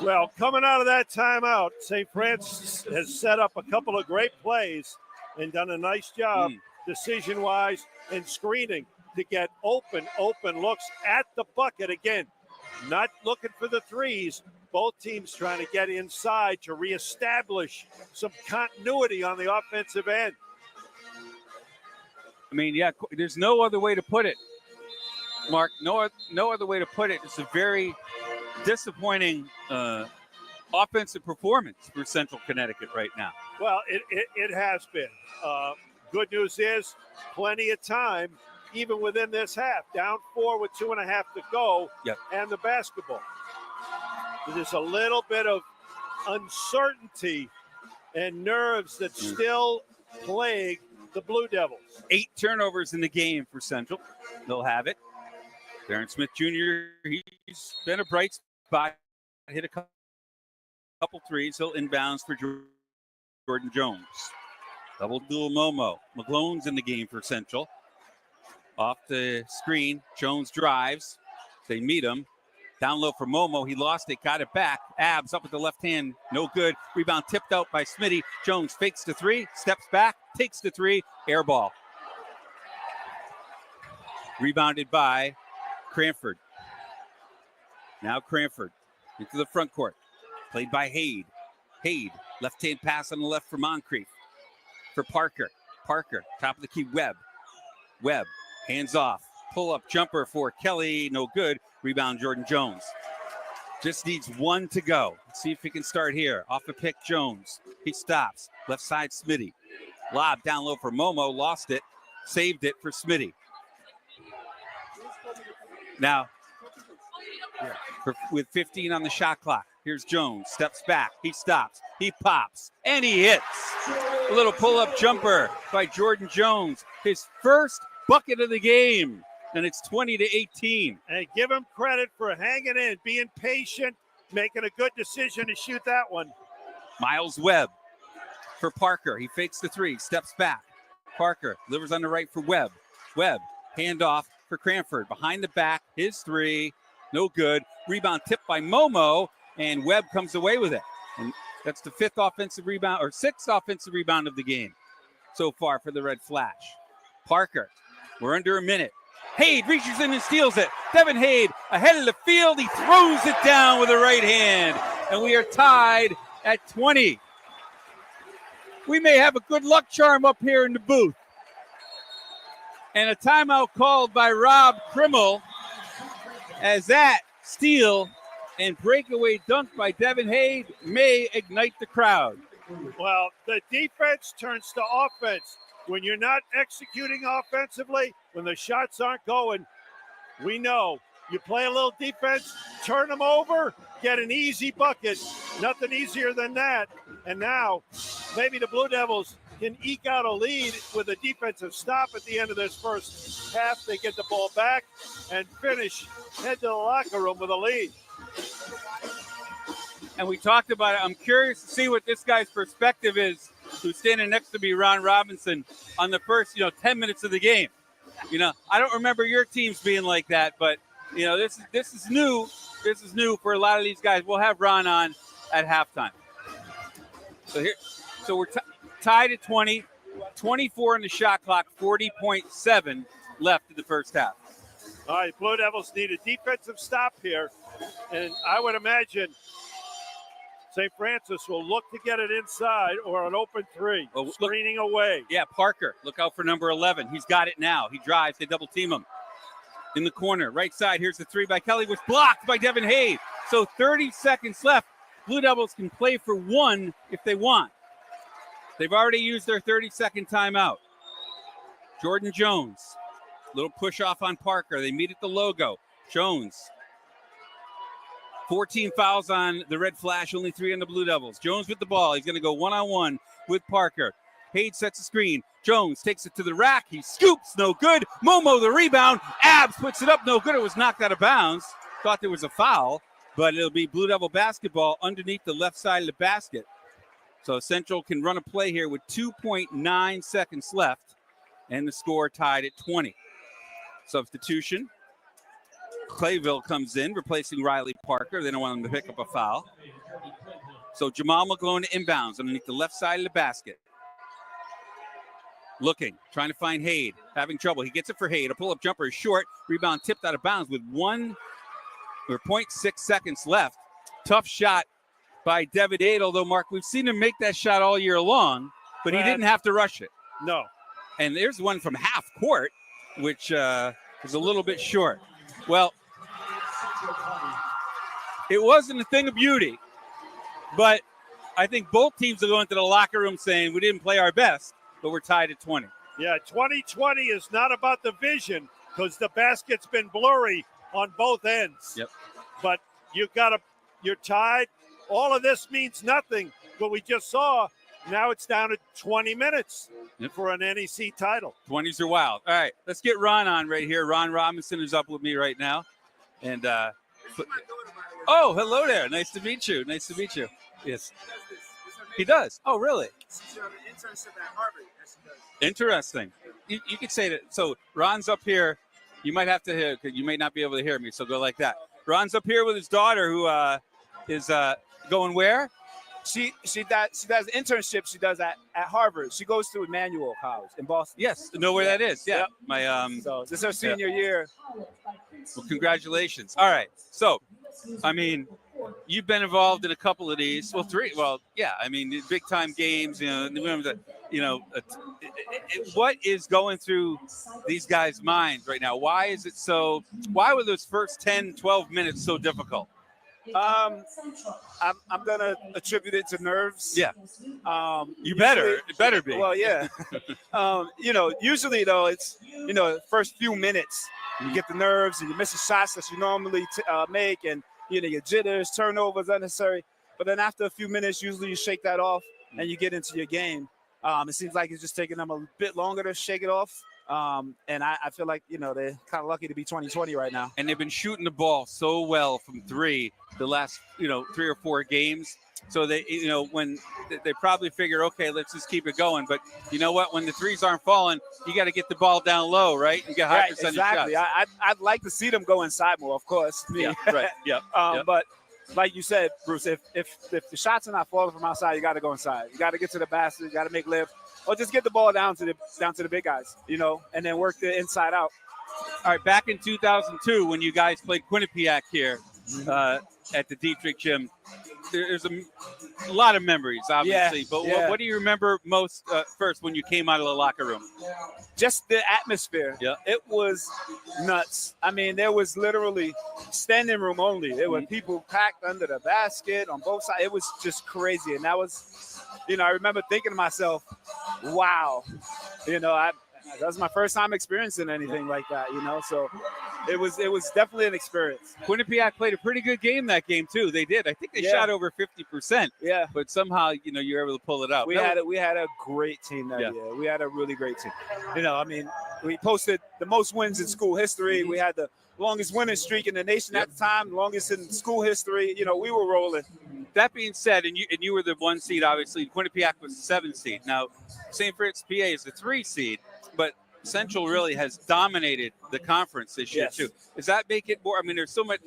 Well, coming out of that timeout, St. Francis has set up a couple of great plays and done a nice job decision-wise and screening to get open looks at the bucket. Again, not looking for the threes. Both teams trying to get inside to reestablish some continuity on the offensive end. I mean, there's no other way to put it, Mark. No other way to put it. It's a very disappointing offensive performance for Central Connecticut right now. Well, it has been. Good news is plenty of time, even within this half. Down 4 with 2.5 to go, Yep. And the basketball. There's a little bit of uncertainty and nerves that still plague the Blue Devils. 8 turnovers in the game for Central. They'll have it. Darren Smith Jr., he's been a bright spot. Hit a couple threes. He'll inbounds for Jordan Jones. Double duel Momo. McGlone's in the game for Central. Off the screen, Jones drives. They meet him. Down low for Momo. He lost it, got it back. Abs up with the left hand. No good. Rebound tipped out by Smitty. Jones fakes the 3, steps back, takes the 3. Air ball. Rebounded by Cranford. Now Cranford into the front court. Played by Haid. Haid, left-hand pass on the left for Moncrief. For Parker. Parker, top of the key, Webb. Webb, hands off. Pull-up jumper for Kelly, no good. Rebound, Jordan Jones. Just needs 1 to go. Let's see if he can start here. Off the pick, Jones. He stops. Left side, Smitty. Lob down low for Momo, lost it. Saved it for Smitty. Now, with 15 on the shot clock, here's Jones. Steps back. He stops. He pops. And he hits. A little pull-up jumper by Jordan Jones. His first bucket of the game. And it's 20-18. And give him credit for hanging in, being patient, making a good decision to shoot that one. Miles Webb for Parker. He fakes the 3, steps back. Parker delivers on the right for Webb. Webb, handoff for Cranford. Behind the back, his 3, no good. Rebound tipped by Momo, and Webb comes away with it. And that's the 5th offensive rebound, or 6th offensive rebound of the game so far for the Red Flash. Parker, we're under a minute. Haid reaches in and steals it. Devin Haid ahead of the field. He throws it down with a right hand. And we are tied at 20. We may have a good luck charm up here in the booth. And a timeout called by Rob Krimmel as that steal and breakaway dunk by Devin Haid may ignite the crowd. Well, the defense turns to offense. When you're not executing offensively, when the shots aren't going, we know you play a little defense, turn them over, get an easy bucket. Nothing easier than that. And now maybe the Blue Devils can eke out a lead with a defensive stop at the end of this first half. They get the ball back and finish, head to the locker room with a lead. And we talked about it. I'm curious to see what this guy's perspective is, who's standing next to me, Ron Robinson, on the first, 10 minutes of the game. I don't remember your teams being like that, but, this is new. This is new for a lot of these guys. We'll have Ron on at halftime. So we're tied at 20, 24 in the shot clock, 40.7 left in the first half. All right, Blue Devils need a defensive stop here, and I would imagine St. Francis will look to get it inside or an open 3, screening away. Yeah, Parker, look out for number 11. He's got it now. He drives. They double team him. In the corner, right side, here's the 3 by Kelly, was blocked by Devin Haid. So 30 seconds left. Blue Devils can play for 1 if they want. They've already used their 30-second timeout. Jordan Jones, little push off on Parker. They meet at the logo. Jones. 14 fouls on the Red Flash, only 3 on the Blue Devils. Jones with the ball. He's going to go one-on-one with Parker. Haid sets the screen. Jones takes it to the rack. He scoops, no good. Momo the rebound. Abs puts it up, no good. It was knocked out of bounds. Thought there was a foul, but it'll be Blue Devil basketball underneath the left side of the basket. So Central can run a play here with 2.9 seconds left, and the score tied at 20. Substitution. Clayville comes in, replacing Riley Parker. They don't want him to pick up a foul. So Jamal McGlone inbounds underneath the left side of the basket. Looking, trying to find Haid, having trouble. He gets it for Haid. A pull-up jumper is short. Rebound tipped out of bounds with 0.6 seconds left. Tough shot by Devin Haid, although, Mark, we've seen him make that shot all year long, but he didn't have to rush it. No. And there's one from half court, which is a little bit short. Well, It wasn't a thing of beauty, but I think both teams are going to the locker room saying we didn't play our best, but we're tied at 20. Yeah, 2020 is not about the vision because the basket's been blurry on both ends. Yep. But you're tied. All of this means nothing. But we just saw now it's down to 20 minutes for an NEC title. 20s are wild. All right, let's get Ron on right here. Ron Robinson is up with me right now. And oh, hello there. Nice to meet you. Nice to meet you. Yes. He does. Oh, really? She's on an internship at Harvard. Yes, she does. Interesting. You could say that. So Ron's up here. You might have to hear, because you may not be able to hear me. So go like that. Ron's up here with his daughter, who is going where? She does an internship. She does at Harvard. She goes to Emmanuel College in Boston. Yes, know where that is. Yeah. Yep. My So this is her senior year. Well, congratulations. All right. So, I mean, you've been involved in a couple of these. Well, three. Well, yeah. I mean, big time games. What is going through these guys' minds right now? Why were those first 10, 12 minutes so difficult? I'm gonna attribute it to nerves. Yeah. You better. It better be. Well, yeah. Usually though, it's first few minutes you get the nerves and you miss the shots that you normally make, and your jitters, turnovers, unnecessary. But then after a few minutes, usually you shake that off and you get into your game. It seems like it's just taking them a bit longer to shake it off. And I feel like, they're kind of lucky to be 2020 right now. And they've been shooting the ball so well from three the last, 3 or 4 games. So they, when they probably figure, okay, let's just keep it going. But you know what? When the threes aren't falling, you got to get the ball down low, right? You get high percentage exactly. shots. I'd like to see them go inside more, of course. Yeah, right. Yeah. But like you said, Bruce, if the shots are not falling from outside, you got to go inside. You got to get to the basket. You got to make lift, or just get the ball down to the big guys, and then work the inside out. All right. Back in 2002, when you guys played Quinnipiac here at the Dietrich Gym, there's a lot of memories, obviously. But what do you remember most first when you came out of the locker room? Just the atmosphere. Yeah. It was nuts. I mean, there was literally standing room only. There were people packed under the basket on both sides. It was just crazy. And that was, I remember thinking to myself, wow, that was my first time experiencing anything like that, So it was definitely an experience. Quinnipiac played a pretty good game that game too. They did. I think they shot over 50%. Yeah. But somehow, you were able to pull it out. We had a great team that year. We had a really great team. We posted the most wins in school history. We had the longest winning streak in the nation at the time, longest in school history. We were rolling. That being said, and you were the 1 seed, obviously. Quinnipiac was the 7 seed. Now, St. Fritz, PA is the 3 seed, but Central really has dominated the conference this year, too. Does that make it more? I mean, there's so much,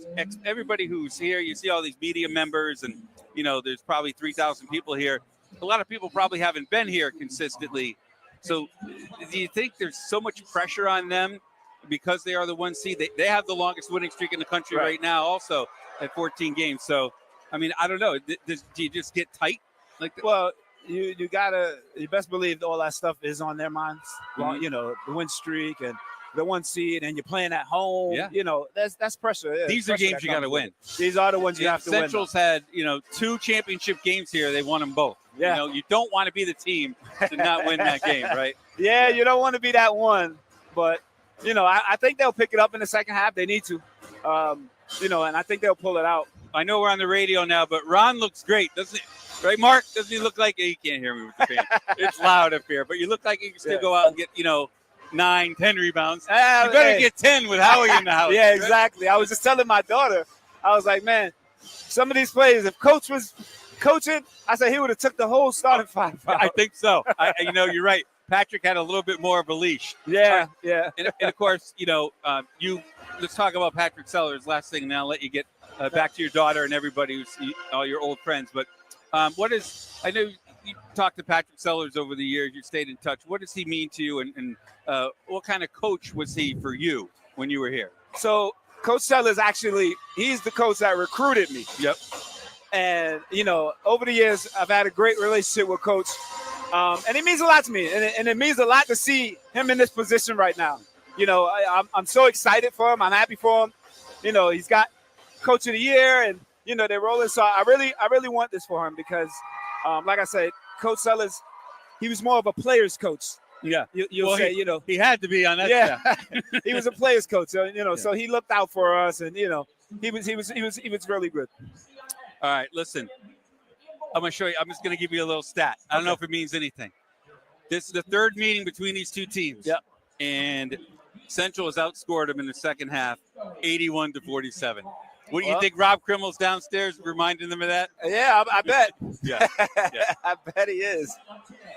everybody who's here, you see all these media members, and, there's probably 3,000 people here. A lot of people probably haven't been here consistently. So do you think there's so much pressure on them because they are the 1 seed? They have the longest winning streak in the country right now, also at 14 games. So, I mean, I don't know. Do you just get tight like that? Well, you best believe all that stuff is on their minds. Well, the win streak and the 1 seed, and you're playing at home. Yeah. That's pressure. Yeah, these are games you got to win. These are the ones you have to win. Central's had 2 championship games here. They won them both. Yeah. You don't want to be the team to not win that game, right? Yeah, you don't want to be that one, but I think they'll pick it up in the second half. They need to, and I think they'll pull it out. I know we're on the radio now, but Ron looks great, doesn't he? Right, Mark? Doesn't he look like he can't hear me with the fan? It's loud up here, but you look like you can still go out and get 9, 10 rebounds. You better get 10 with Howie in the house. Yeah, right? Exactly. I was just telling my daughter, I was like, man, some of these plays, if Coach was coaching, I said he would have took the whole starting 5. I think so. You're right. Patrick had a little bit more of a leash. Yeah. And of course, let's talk about Patrick Sellers. Last thing, and then I'll let you get back to your daughter and everybody all your old friends. But I know you talked to Patrick Sellers over the years. You stayed in touch. What does he mean to you, and what kind of coach was he for you when you were here? So Coach Sellers, he's the coach that recruited me. Yep. And, over the years, I've had a great relationship with Coach. And it means a lot to me. And it means a lot to see him in this position right now. I'm so excited for him. I'm happy for him. He's got Coach of the Year, and they're rolling. So I really want this for him because, like I said, Coach Sellers, he was more of a player's coach. Yeah. You'll say, he had to be on that yeah, staff. he was a player's coach. So, so he looked out for us, and he was really good. All right, listen. I'm going to show you. I'm just going to give you a little stat. I don't know if it means anything. This is the third meeting between these two teams. Yep. And Central has outscored them in the second half, 81-47. What do you think? Rob Krimmel's downstairs reminding them of that? Yeah, I bet. Yeah. I bet he is.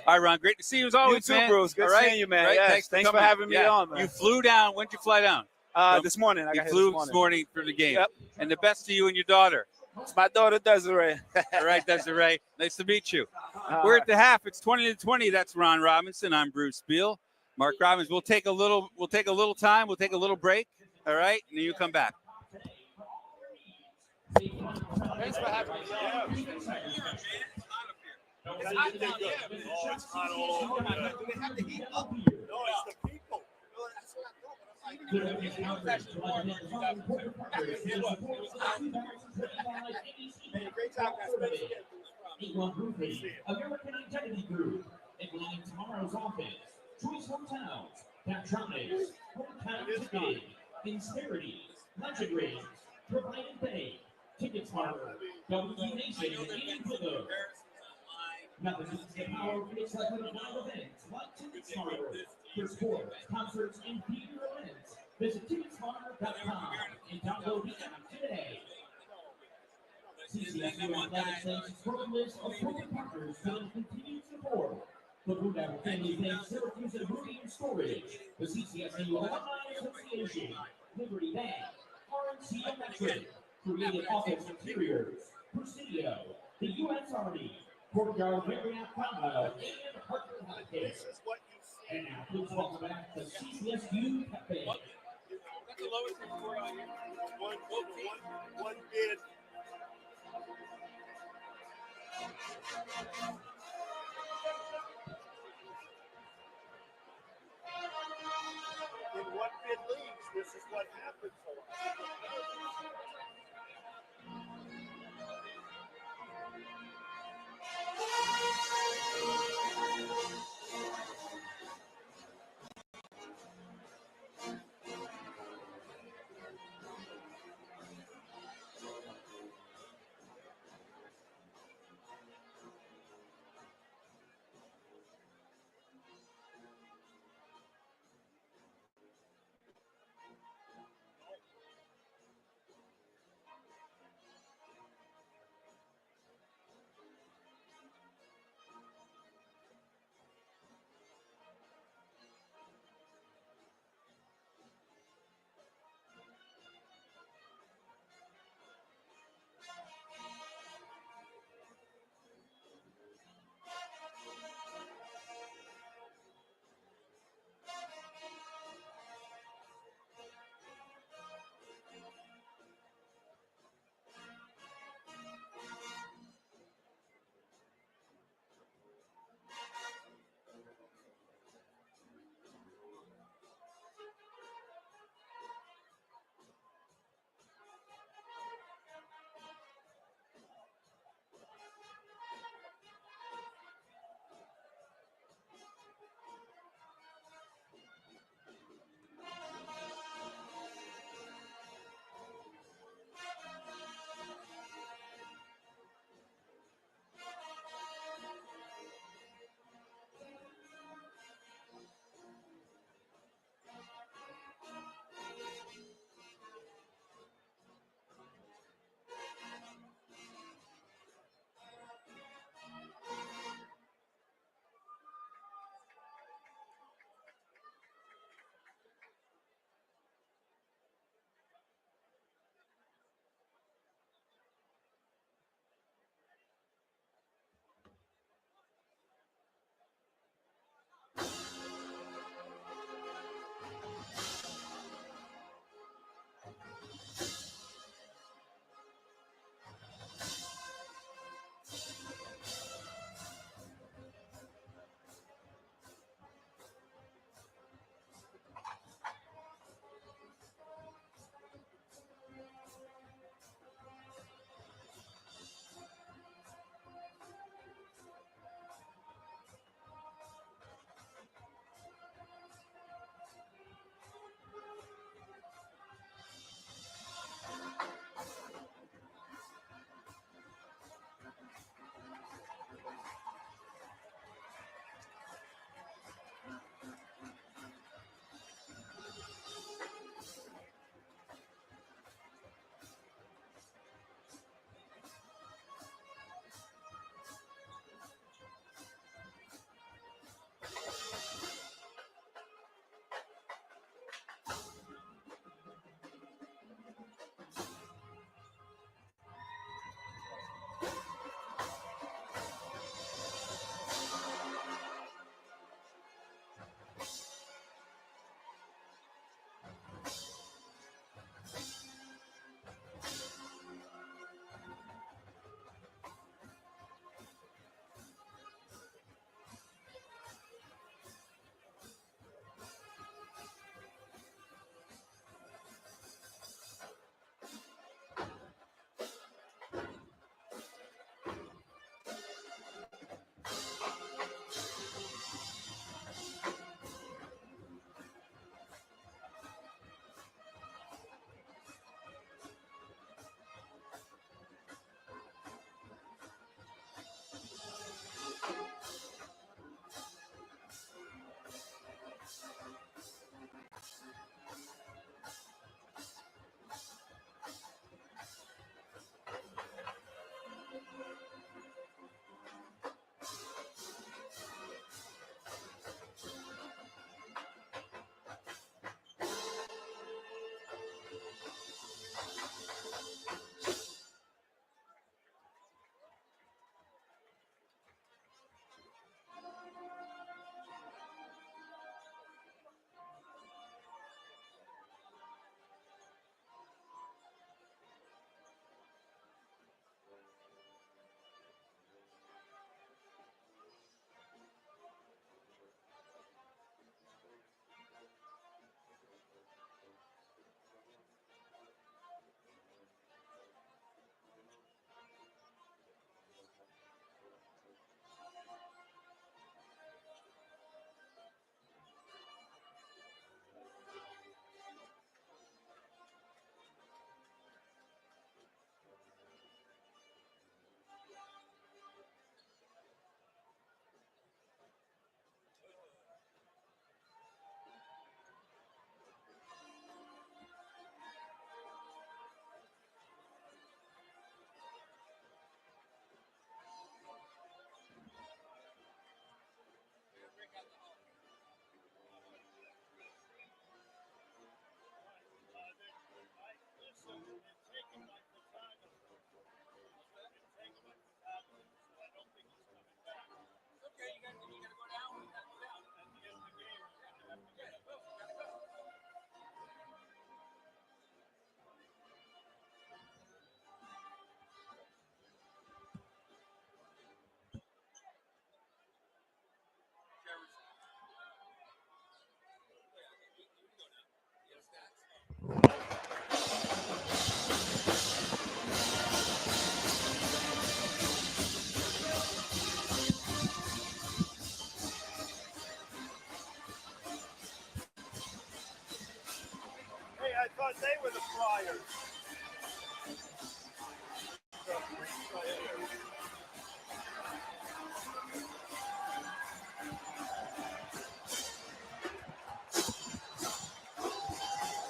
All right, Ron. Great to see you as always, You too, man. Bruce. Good seeing you, man. Right? Yes. Thanks for having me on, man. You flew down. When did you fly down? This morning. You flew this morning for the game. Yep. And the best to you and your daughter. It's my daughter, Desiree. All right, Desiree. Nice to meet you. We're at the half. It's 20-20. That's Ron Robinson. I'm Bruce Beal. Mark Robbins. We'll take a little time. We'll take a little break. All right, and then you come back. Thanks for having me. Oh, it's hot all over. Do they have the heat up? No, it's the people. Great job, guys. American Identity Group, implementing tomorrow's offense. Choice Hotels, Patronics, Hometown Ticket, Inspirities, Legendaries, Provided Bank, Ticket Smarter, W Nation, and Blue. Nothing beats the power of excitement of live events like Ticket Smarter. For sports, concerts, and theater events, visit TicketSmarter.com and download the app today. CCSU Athletics thanks its growing list of corporate partners for their continued support. The Blue Devil family thanks Syracuse and Moving and Storage, the CCSU Alumni Association, Liberty Bank, RNC Electric, Creative Office Interiors, Presidio, the U.S. Army, Courtyard Marriott Condo, and Hartford Healthcare. And now, please welcome back the CCSU Cafe. That's the lowest score on here. One bid. In one bid leagues, this is what happens a lot.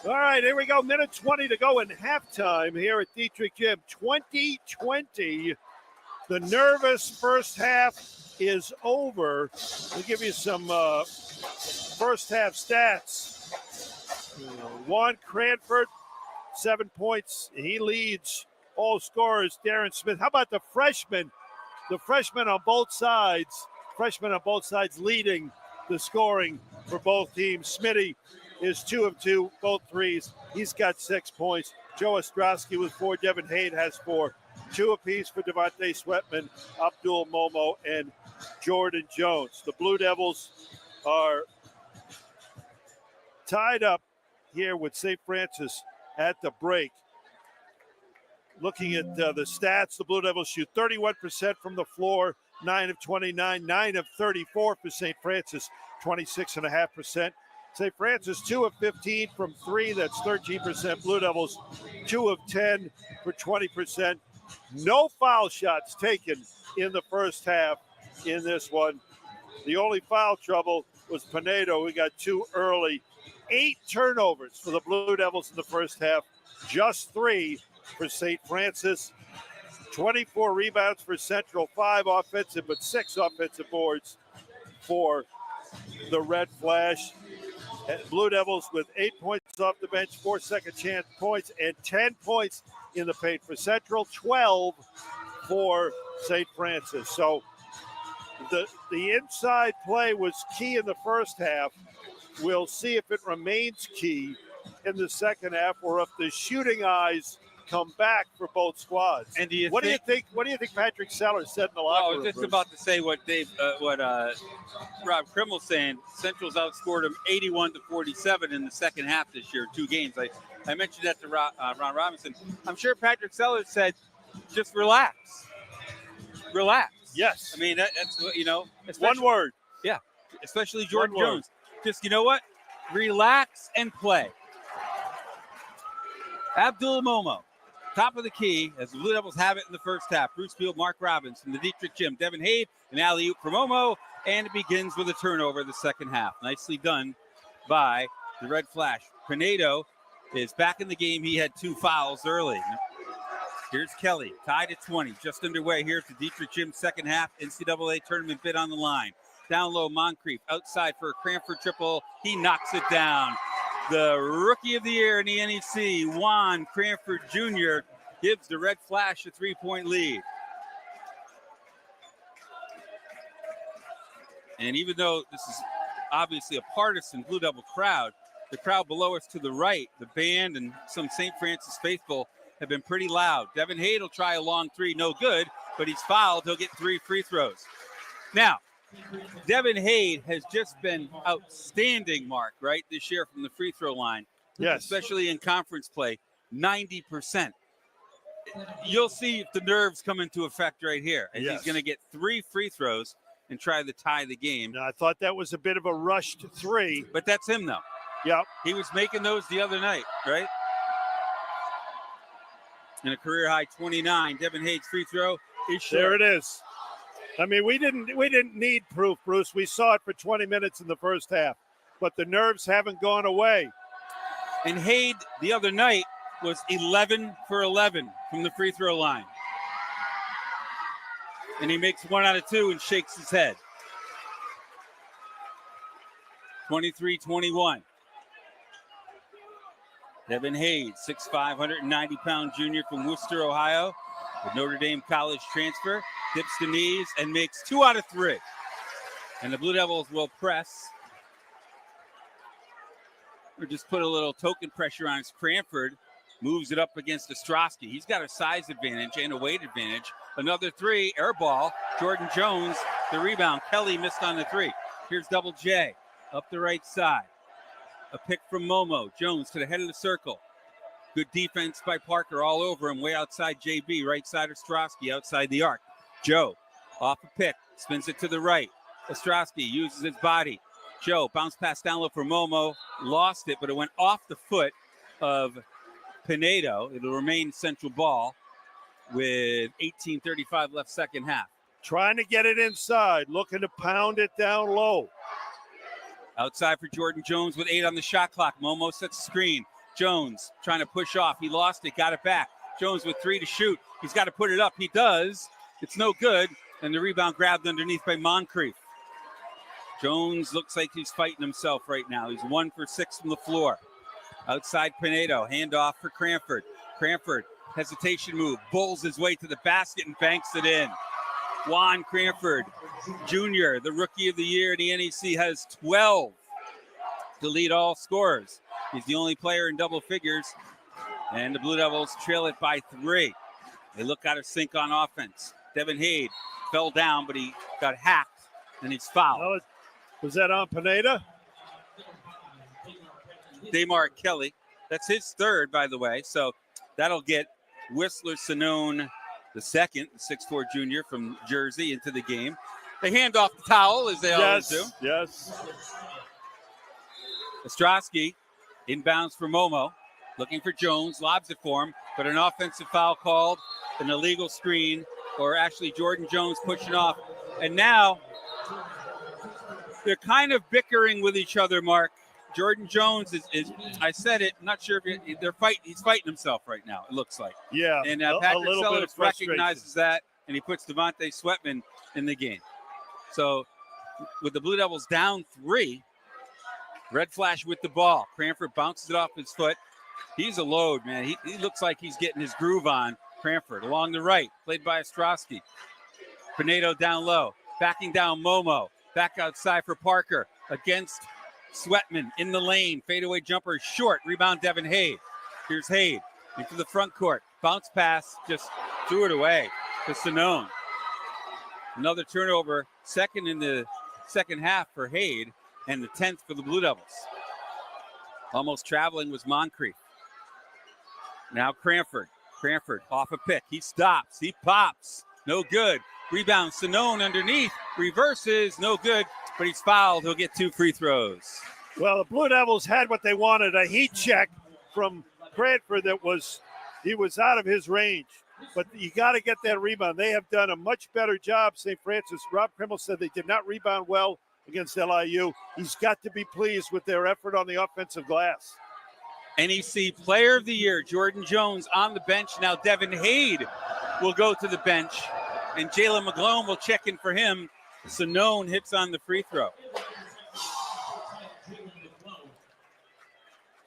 All right, here we go. Minute 20 to go in halftime here at Dietrich Gym. 20-20. The nervous first half is over. We'll give you some first half stats. Juan Cranford, 7 points. He leads all scorers. Darren Smith. How about the freshman? The freshman on both sides. Freshman on both sides leading the scoring for both teams. Smitty is 2 of 2, both threes. He's got 6 points. Joe Ostrowski with 4. Devin Hade has 4. 2 apiece for Devontae Sweatman, Abdul Momo, and Jordan Jones. The Blue Devils are tied up here with St. Francis at the break. Looking at the stats, the Blue Devils shoot 31% from the floor, 9 of 29, 9 of 34 for St. Francis, 26.5%. St. Francis, 2 of 15 from 3, that's 13%. Blue Devils, 2 of 10 for 20%. No foul shots taken in the first half in this one. The only foul trouble was Pinedo, who got 2 early. 8 turnovers for the Blue Devils in the first half, just 3 for St. Francis. 24 rebounds for Central, 5 offensive, but 6 offensive boards for the Red Flash. And Blue Devils with 8 points off the bench, 4 second chance points, and 10 points in the paint for Central, 12 for St. Francis. So the inside play was key in the first half. We'll see if it remains key in the second half, or if the shooting eyes come back for both squads. And what do you think Patrick Sellers said in the locker room? I was just about to say what Rob Krimmel's saying. Central's outscored them 81-47 in the second half this year, 2 games. I mentioned that to Ron Robinson. I'm sure Patrick Sellers said, just relax. Relax. Yes. I mean, that's what, one word. Yeah. Especially Jordan One word. Jones. Just, you know what? Relax and play. Abdul Momo, top of the key, as the Blue Devils have it in the first half. Bruce Field, Mark Robbins from the Dietrich Gym. Devin Hade, an alley-oop for Momo, and it begins with a turnover the second half. Nicely done by the Red Flash. Pinedo is back in the game. He had 2 fouls early. Here's Kelly, tied at 20, just underway here at the Dietrich Gym second half. NCAA tournament bid on the line. Down low, Moncrief, outside for a Cranford triple. He knocks it down. The Rookie of the Year in the NEC, Juan Cranford Jr., gives the Red Flash a 3-point lead. And even though this is obviously a partisan Blue Devil crowd, the crowd below us to the right, the band and some St. Francis faithful have been pretty loud. Devin Hade will try a long 3, no good, but he's fouled. He'll get 3 free throws. Now, Devin Hade has just been outstanding, Mark, right, this year from the free throw line. Yes. Especially in conference play, 90%. You'll see if the nerves come into effect right here. And yes. He's going to get 3 free throws and try to tie the game. Now, I thought that was a bit of a rushed 3. But that's him, though. Yep. He was making those the other night, right? And a career-high 29. Devin Hade's free throw is short. There it is. I mean, we didn't need proof, Bruce. We saw it for 20 minutes in the first half, but the nerves haven't gone away. And Hade the other night was 11 for 11 from the free throw line. And he makes 1 out of 2 and shakes his head. 23-21. Devin Hade, 6'5", 190-pound junior from Worcester, Ohio, with Notre Dame college transfer. Dips the knees and makes 2 out of 3. And the Blue Devils will press. Or just put a little token pressure on Cranford. Moves it up against Ostrowski. He's got a size advantage and a weight advantage. Another 3, air ball. Jordan Jones, the rebound. Kelly missed on the 3. Here's Double J up the right side. A pick from Momo. Jones to the head of the circle. Good defense by Parker all over him. Way outside JB. Right side Ostrowski outside the arc. Joe, off a pick, spins it to the right. Ostrowski uses his body. Joe, bounce pass down low for Momo, lost it, but it went off the foot of Pinedo. It'll remain Central ball with 18:35 left second half. Trying to get it inside, looking to pound it down low. Outside for Jordan Jones with 8 on the shot clock. Momo sets the screen. Jones trying to push off. He lost it, got it back. Jones with 3 to shoot. He's got to put it up. He does. It's no good. And the rebound grabbed underneath by Moncrief. Jones looks like he's fighting himself right now. He's 1 for 6 from the floor. Outside Pinedo, handoff for Cranford. Cranford, hesitation move, bowls his way to the basket and banks it in. Juan Cranford Jr., the rookie of the year in the NEC, has 12 to lead all scorers. He's the only player in double figures, and the Blue Devils trail it by 3. They look out of sync on offense. Devin Hade fell down, but he got hacked, and he's fouled. Oh, was that on Pineda? Damar Kelly. That's his 3rd, by the way. So that'll get Whistler Sonone the 2nd, the 6'4 junior from Jersey, into the game. They hand off the towel, as they always do. Yes. Ostrowski inbounds for Momo. Looking for Jones. Lobs it for him. But an offensive foul called. An illegal screen. Or actually Jordan Jones pushing off. And now they're kind of bickering with each other, Mark. Jordan Jones is I said it, I'm not sure if he's fighting himself right now, it looks like. Yeah. And a Patrick little bit Sellers of frustration. recognizes that, and he puts Devontae Sweatman in the game. So with the Blue Devils down 3, red flash with the ball. Cranford bounces it off his foot. He's a load, man. He looks like he's getting his groove on. Cranford along the right, played by Ostrowski. Pinedo down low, backing down Momo. Back outside for Parker against Sweatman in the lane. Fadeaway jumper short. Rebound Devin Hade. Here's Hade into the front court. Bounce pass, just threw it away to Sonone. Another turnover, 2nd in the second half for Hade, and the 10th for the Blue Devils. Almost traveling was Moncrief. Now Cranford. Cranford off a pick. He stops. He pops. No good. Rebound Sonone underneath. Reverses. No good. But he's fouled. He'll get 2 free throws. Well, the Blue Devils had what they wanted, a heat check from Cranford he was out of his range. But you got to get that rebound. They have done a much better job, St. Francis. Rob Krimmel said they did not rebound well against LIU. He's got to be pleased with their effort on the offensive glass. NEC Player of the Year, Jordan Jones on the bench. Now Devin Hade will go to the bench, and Jalen McGlone will check in for him. Sonone hits on the free throw.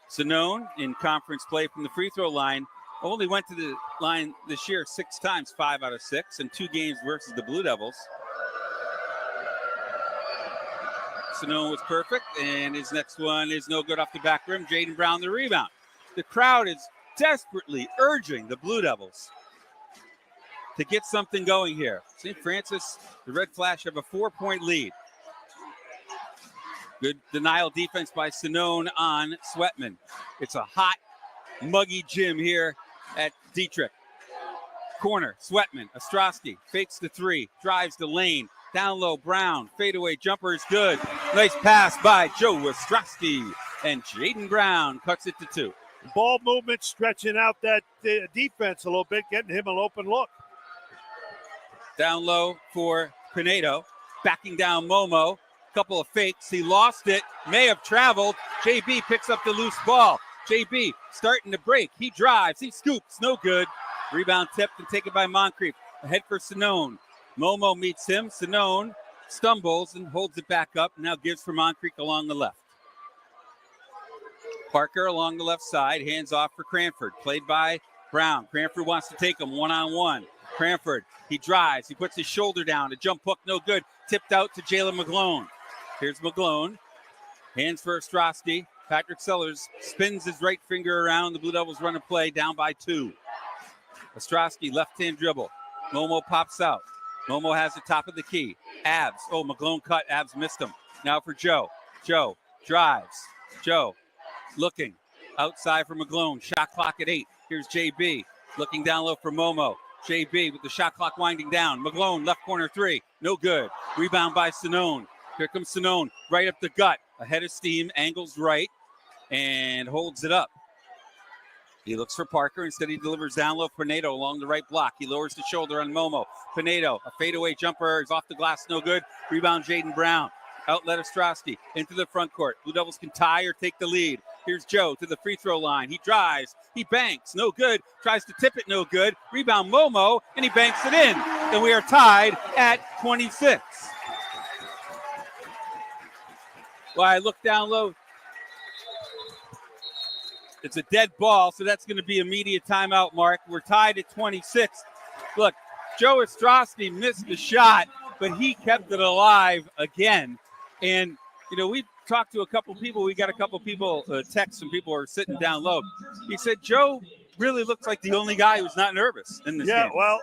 Sonone in conference play from the free throw line only went to the line this year 6 times, 5 out of 6, in 2 games versus the Blue Devils. Sonone was perfect, and his next one is no good off the back rim. Jaden Brown the rebound. The crowd is desperately urging the Blue Devils to get something going here. St. Francis, the Red Flash have a 4-point lead. Good denial defense by Sonone on Sweatman. It's a hot, muggy gym here at Dietrich. Corner, Sweatman, Ostrowski fakes the 3, drives the lane. Down low, Brown, fadeaway jumper is good. Nice pass by Joe Ostrowski, and Jaden Brown cuts it to 2. Ball movement, stretching out that defense a little bit, getting him an open look. Down low for Pinedo, backing down Momo. Couple of fakes, he lost it, may have traveled. JB picks up the loose ball. JB starting to break, he drives, he scoops, no good. Rebound tipped and taken by Moncrief. Ahead for Sonone. Momo meets him. Sonone stumbles and holds it back up. Now gives for Moncrief along the left. Parker along the left side. Hands off for Cranford. Played by Brown. Cranford wants to take him one-on-one. Cranford, he drives. He puts his shoulder down. A jump hook, no good. Tipped out to Jalen McGlone. Here's McGlone. Hands for Ostrowski. Patrick Sellers spins his right finger around. The Blue Devils run a play down by 2. Ostrowski, left-hand dribble. Momo pops out. Momo has the top of the key. Abs. Oh, McGlone cut. Abs missed him. Now for Joe. Joe drives. Joe looking outside for McGlone. Shot clock at 8. Here's JB looking down low for Momo. JB with the shot clock winding down. McGlone, left corner 3. No good. Rebound by Sonone. Here comes Sonone. Right up the gut. Ahead of steam. Angles right. And holds it up. He looks for Parker. Instead, he delivers down low for Pinedo along the right block. He lowers the shoulder on Momo. Pinedo, a fadeaway jumper is off the glass, no good. Rebound, Jaden Brown. Outlet Ostrowski into the front court. Blue Devils can tie or take the lead. Here's Joe to the free throw line. He drives. He banks. No good. Tries to tip it. No good. Rebound Momo, and he banks it in. And we are tied at 26. Well, I look down low. It's a dead ball, so that's going to be immediate timeout, Mark. We're tied at 26. Look, Joe Ostrowski missed the shot, but he kept it alive again. And, we talked to a couple people. We got a couple people text. Some people are sitting down low. He said Joe really looks like the only guy who's not nervous in this game. Yeah, well,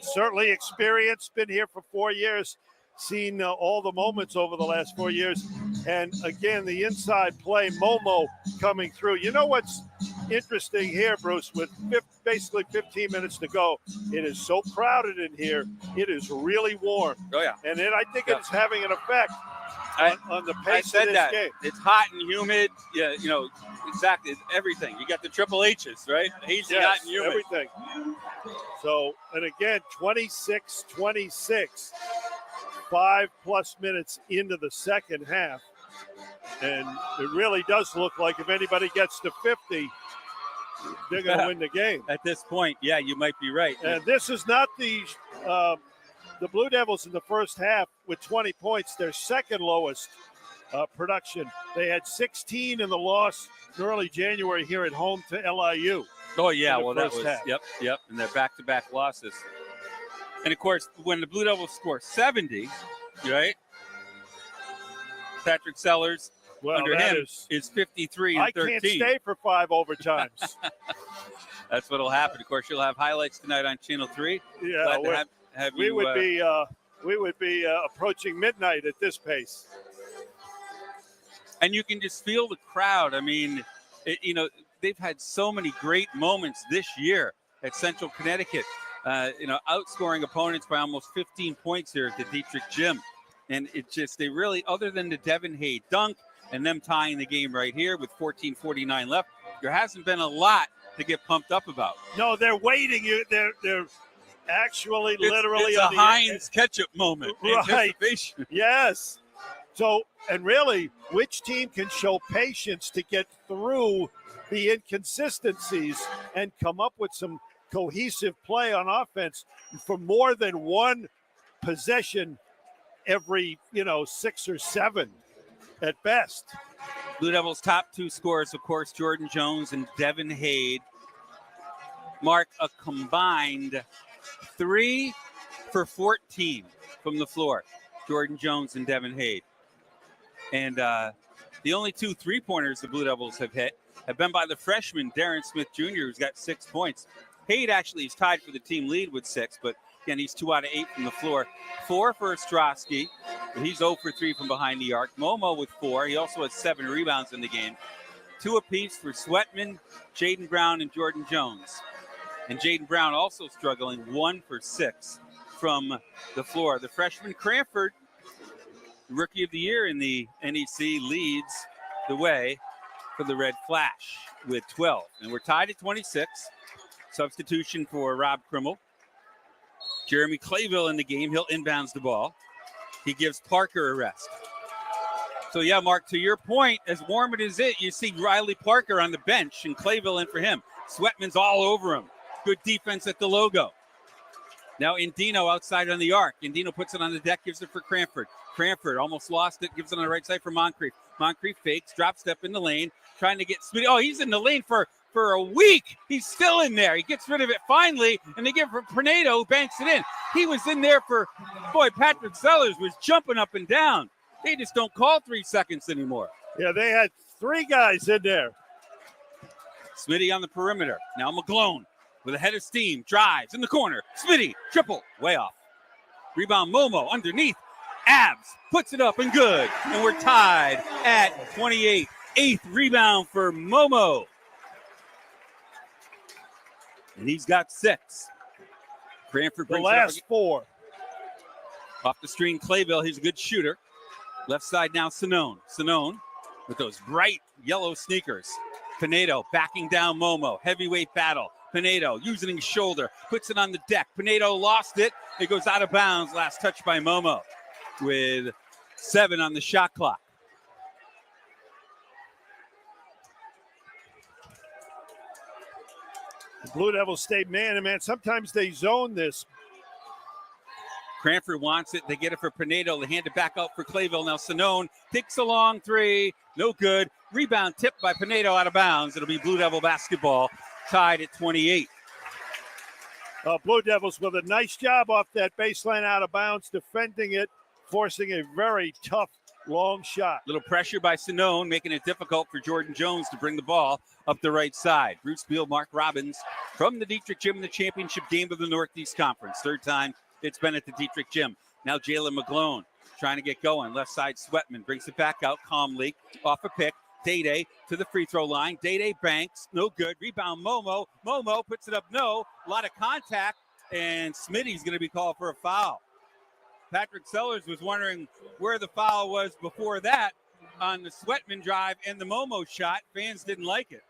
certainly experienced, been here for 4 years, seen all the moments over the last 4 years. And again, the inside play, Momo coming through. You know what's interesting here, Bruce, with basically 15 minutes to go, it is so crowded in here. It is really warm. Oh, yeah. And then I think it's having an effect on the pace I said of this that. game. It's hot and humid. Yeah, exactly. It's everything. You got the triple H's, right? Hazy, hot, and humid. Everything. So, and again, 26-26, 5+ minutes into the second half. And it really does look like if anybody gets to 50, they're going to win the game. At this point, yeah, you might be right. And this is not the Blue Devils in the first half with 20 points, their second lowest production. They had 16 in the loss in early January here at home to LIU. Oh, yeah, well, that first was, half. yep, and they're back-to-back losses. And, of course, when the Blue Devils score 70, right, Patrick Sellers, under him, is 53 and I 13. can't stay for 5 overtimes. That's what'll happen. Of course, you'll have highlights tonight on Channel 3. Yeah, Glad to have we you, would be approaching midnight at this pace. And you can just feel the crowd. I mean, they've had so many great moments this year at Central Connecticut. Outscoring opponents by almost 15 points here at the Dietrich Gym. And they really, other than the Devin Hay dunk and them tying the game right here with 14:49 left, there hasn't been a lot to get pumped up about. No, they're waiting. They're actually literally it's on a the Heinz ketchup moment. Right. Anticipation. Yes. So, and really, which team can show patience to get through the inconsistencies and come up with some cohesive play on offense for more than one possession every, 6 or 7 at best. Blue Devils' top 2 scorers, of course, Jordan Jones and Devin Hade, mark a combined 3 for 14 from the floor. Jordan Jones and Devin Hade. And the only 2 3-pointers the Blue Devils have hit have been by the freshman, Darren Smith Jr., who's got 6 points. Hade actually is tied for the team lead with 6, but again, he's 2 out of 8 from the floor. 4 for Ostrowski. He's 0 for 3 from behind the arc. Momo with 4. He also has 7 rebounds in the game. 2 apiece for Sweatman, Jaden Brown, and Jordan Jones. And Jaden Brown also struggling, 1 for 6 from the floor. The freshman Cranford, Rookie of the Year in the NEC, leads the way for the Red Flash with 12. And we're tied at 26. Substitution for Rob Krimmel. Jeremy Clayville in the game. He'll inbounds the ball. He gives Parker a rest. So, yeah, Mark, to your point, as warm as it is, you see Riley Parker on the bench and Clayville in for him. Sweatman's all over him. Good defense at the logo. Now Indino outside on the arc. Indino puts it on the deck, gives it for Cranford. Cranford almost lost it, gives it on the right side for Moncrief. Moncrief fakes, drop step in the lane, trying to get Smitty. Oh, he's in the lane for a week. He's still in there. He gets rid of it finally, and they give it for Pernado, who banks it in. He was in there for, Patrick Sellers was jumping up and down. They just don't call 3 seconds anymore. Yeah, they had 3 guys in there. Smitty on the perimeter. Now McGlone with a head of steam, drives in the corner. Smitty, triple, way off. Rebound Momo underneath. Abs puts it up and good. And we're tied at 28. 8th rebound for Momo. And he's got 6. Cranford brings the last 4. Off the screen, Clayville. He's a good shooter. Left side now, Sonone. Sonone with those bright yellow sneakers. Pinedo backing down Momo. Heavyweight battle. Pinedo using his shoulder. Puts it on the deck. Pinedo lost it. It goes out of bounds. Last touch by Momo with 7 on the shot clock. Blue Devils stay man-to-man. Sometimes they zone this. Cranford wants it. They get it for Pinedo. They hand it back out for Clayville. Now Sonone takes a long three. No good. Rebound tipped by Pinedo out of bounds. It'll be Blue Devil basketball tied at 28. Blue Devils with a nice job off that baseline out of bounds, defending it, forcing a very tough long shot. Little pressure by Sonone, making it difficult for Jordan Jones to bring the ball up the right side. Bruce Beal, Mark Robbins from the Dietrich Gym in the championship game of the Northeast Conference. Third time it's been at the Dietrich Gym. Now Jalen McGlone trying to get going. Left side Sweatman brings it back out calmly off a pick. Day to the free throw line. Day banks, no good. Rebound Momo. Momo puts it up, no. A lot of contact, and Smitty's going to be called for a foul. Patrick Sellers was wondering where the foul was before that on the Sweatman drive and the Momo shot. Fans didn't like it.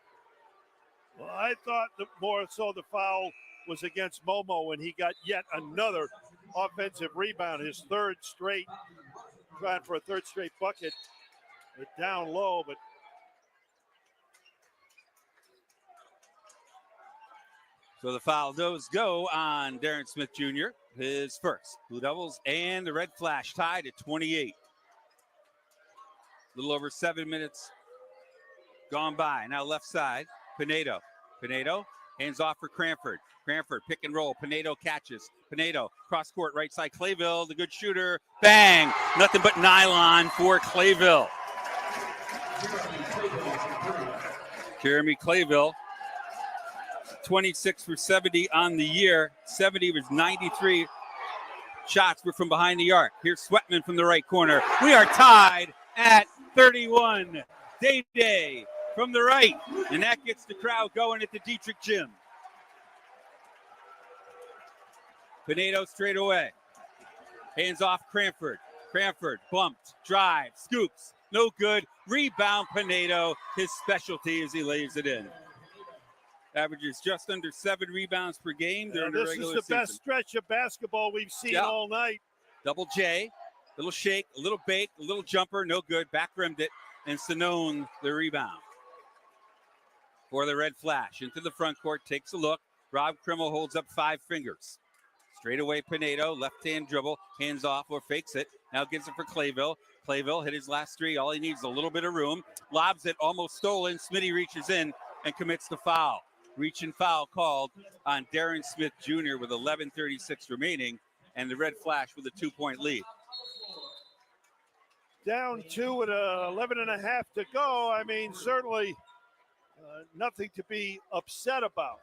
Well, I thought more so the foul was against Momo when he got yet another offensive rebound, his third straight, trying for a third straight bucket. It down low, but so the foul does go on Darren Smith Jr., his first. Blue Devils and the Red Flash tied at 28. A little over 7 minutes gone by. Now left side, Pinedo. Pinedo hands off for Cranford. Cranford pick and roll. Pinedo catches. Pinedo cross court right side. Clayville, the good shooter. Bang! Nothing but nylon for Clayville. Jeremy Clayville, 26 for 70 on the year. 70 was 93 shots were from behind the arc. Here's Sweatman from the right corner. We are tied at 31. Day from the right. And that gets the crowd going at the Dietrich Gym. Pinedo straight away. Hands off Cranford. Cranford bumped, drive, scoops. No good. Rebound Pinedo. His specialty as he lays it in. Averages just under 7 rebounds per game during the regular season. This is the best stretch of basketball we've seen all night. Double J, little shake, a little bake, a little jumper, no good. Back rimmed it, and Sonone the rebound. For the Red Flash, into the front court, takes a look. Rob Krimmel holds up 5 fingers. Straight away Pinedo, left-hand dribble, hands off or fakes it. Now gives it for Clayville. Clayville hit his last 3. All he needs is a little bit of room. Lobs it, almost stolen. Smitty reaches in and commits the foul. Reach and foul called on Darren Smith Jr. with 11:36 remaining, and the Red Flash with a 2-point lead. Down 2 with 11 and a half to go. I mean, certainly nothing to be upset about.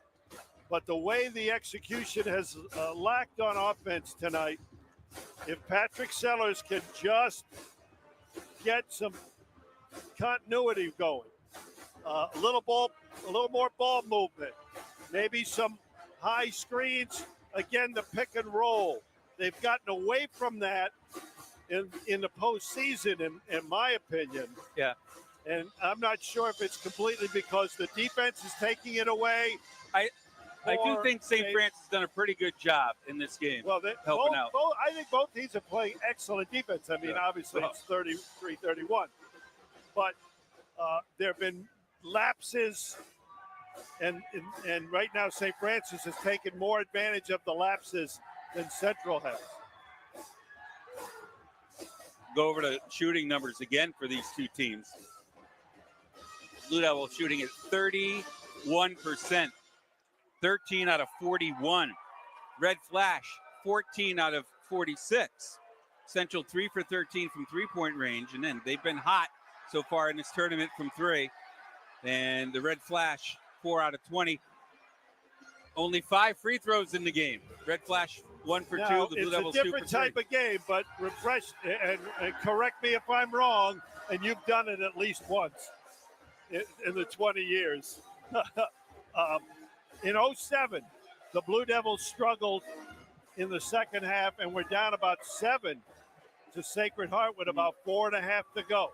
But the way the execution has lacked on offense tonight, if Patrick Sellers can just get some continuity going, a little more ball movement, maybe some high screens, again, the pick and roll. They've gotten away from that in the postseason, in my opinion. Yeah. And I'm not sure if it's completely because the defense is taking it away. I do think St. Francis has done a pretty good job in this game. Well, helping out. I think both teams are playing excellent defense. I mean, obviously it's 33-31. But there have been lapses, and right now St. Francis has taken more advantage of the lapses than Central has. Go over to shooting numbers again for these two teams. Blue Devils shooting at 31%, 13 out of 41. Red Flash, 14 out of 46. Central 3 for 13 from three-point range, and then they've been hot so far in this tournament from 3. And the Red Flash, 4 out of 20. Only 5 free throws in the game. Red Flash, 1 for 2. The Blue Devils, 2 for 3. It's a different type of game, but refresh and correct me if I'm wrong, and you've done it at least once in the 20 years. In 07, the Blue Devils struggled in the second half, and we're down about 7 to Sacred Heart with about 4.5 to go.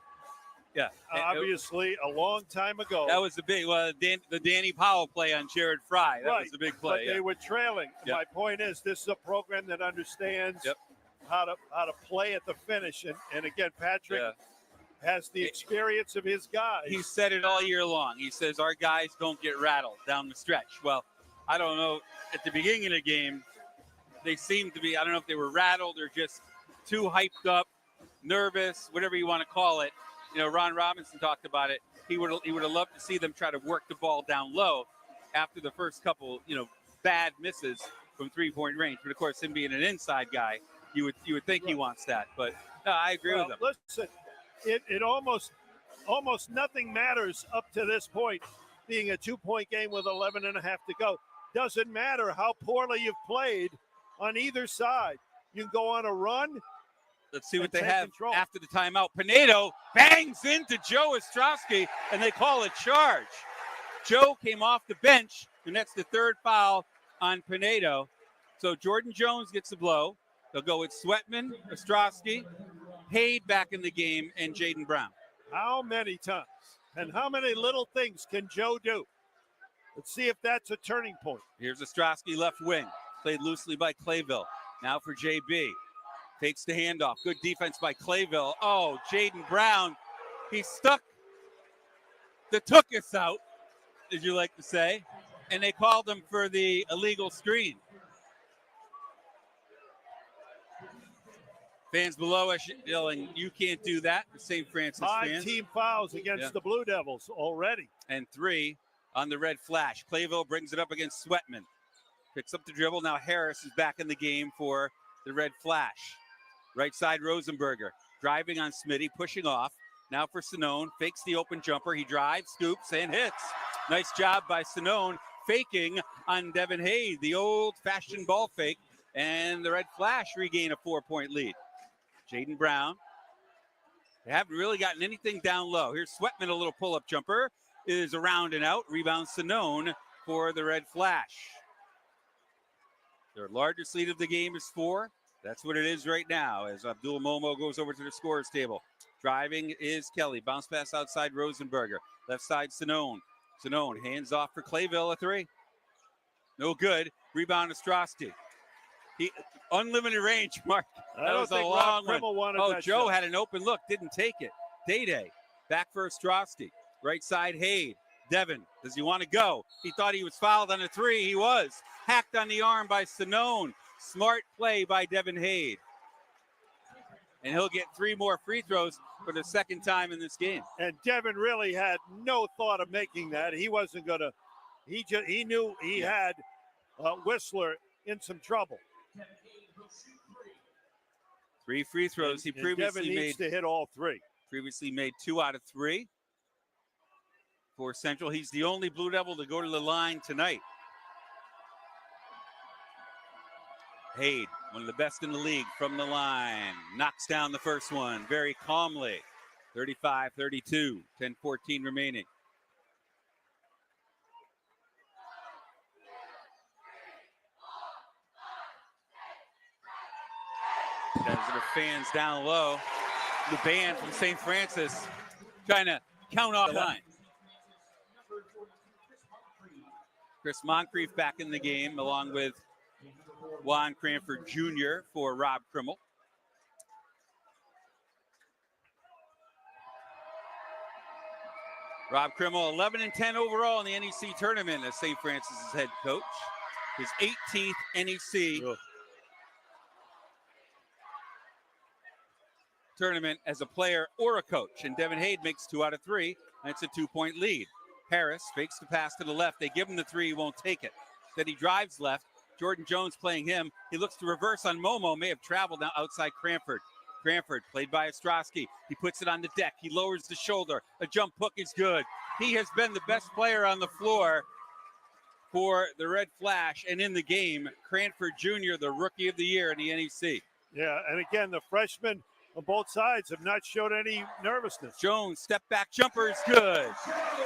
Yeah. Obviously, a long time ago. That was the big, the Danny Powell play on Jared Fry. That was the big play. But they were trailing. Yep. My point is, this is a program that understands how to play at the finish. And again, Patrick has the experience of his guys. He said it all year long. He says our guys don't get rattled down the stretch. Well, I don't know. At the beginning of the game, they seemed to be, I don't know if they were rattled or just too hyped up, nervous, whatever you want to call it. You know, Ron Robinson talked about it. He would have loved to see them try to work the ball down low after the first couple, bad misses from 3-point range. But of course, him being an inside guy, you would think he wants that. But no, I agree with him. Listen, it almost nothing matters up to this point, being a 2-point game with 11 and a half to go. Doesn't matter how poorly you've played on either side. You can go on a run. Let's see what they have after the timeout. Pinedo bangs into Joe Ostrowski, and they call a charge. Joe came off the bench, and that's the third foul on Pinedo. So Jordan Jones gets the blow. They'll go with Sweatman, Ostrowski, Haid back in the game, and Jaden Brown. How many times and how many little things can Joe do? Let's see if that's a turning point. Here's Ostrowski left wing, played loosely by Clayville. Now for JB. Takes the handoff. Good defense by Clayville. Oh, Jaden Brown. He stuck the tookus out, as you like to say, and they called him for the illegal screen. Fans below us yelling, "You can't do that." The St. Francis fans. 5 team fouls against the Blue Devils already. And 3 on the red flash. Clayville brings it up against Sweatman. Picks up the dribble. Now Harris is back in the game for the red flash. Right side, Rosenberger. Driving on Smitty, pushing off. Now for Sonone. Fakes the open jumper. He drives, scoops, and hits. Nice job by Sonone, faking on Devin Haid, the old-fashioned ball fake. And the red flash regain a 4-point lead. Jaden Brown. They haven't really gotten anything down low. Here's Sweatman, a little pull-up jumper. Is around and out. Rebound Sonone for the red flash. Their largest lead of the game is 4. That's what it is right now as Abdul Momo goes over to the scorer's table. Driving is Kelly. Bounce pass outside Rosenberger. Left side Sonone. Sonone hands off for Clayville, a 3. No good. Rebound Ostrowski. Unlimited range, Mark. That was a long one. Oh, Joe had an open look, didn't take it. Day back for Ostrowski. Right side Haid. Devin, does he want to go? He thought he was fouled on a 3. He was. Hacked on the arm by Sonone. Smart play by Devin Haid. And he'll get 3 more free throws for the second time in this game. And Devin really had no thought of making that. He wasn't going to. He knew he had Whistler in some trouble. 3 free throws. He previously Devin needs to hit all 3. Previously made 2 out of 3 for Central. He's the only Blue Devil to go to the line tonight. Haid, one of the best in the league from the line, knocks down the first one very calmly. 35-32, 10-14 remaining. Those are the fans down low. The band from St. Francis trying to count off the line. Chris Moncrief back in the game along with Juan Cranford Jr. for Rob Krimmel. Rob Krimmel, 11-10 overall in the NEC tournament as St. Francis' head coach. His 18th NEC tournament as a player or a coach. And Devin Haid makes 2 out of 3, and it's a 2-point lead. Harris fakes the pass to the left. They give him the 3, he won't take it. Then he drives left. Jordan Jones playing him. He looks to reverse on Momo, may have traveled now outside Cranford. Cranford, played by Ostrowski. He puts it on the deck. He lowers the shoulder. A jump hook is good. He has been the best player on the floor for the Red Flash. And in the game, Cranford Jr., the Rookie of the Year in the NEC. Yeah, and again, the freshmen on both sides have not showed any nervousness. Jones, step back jumper is good.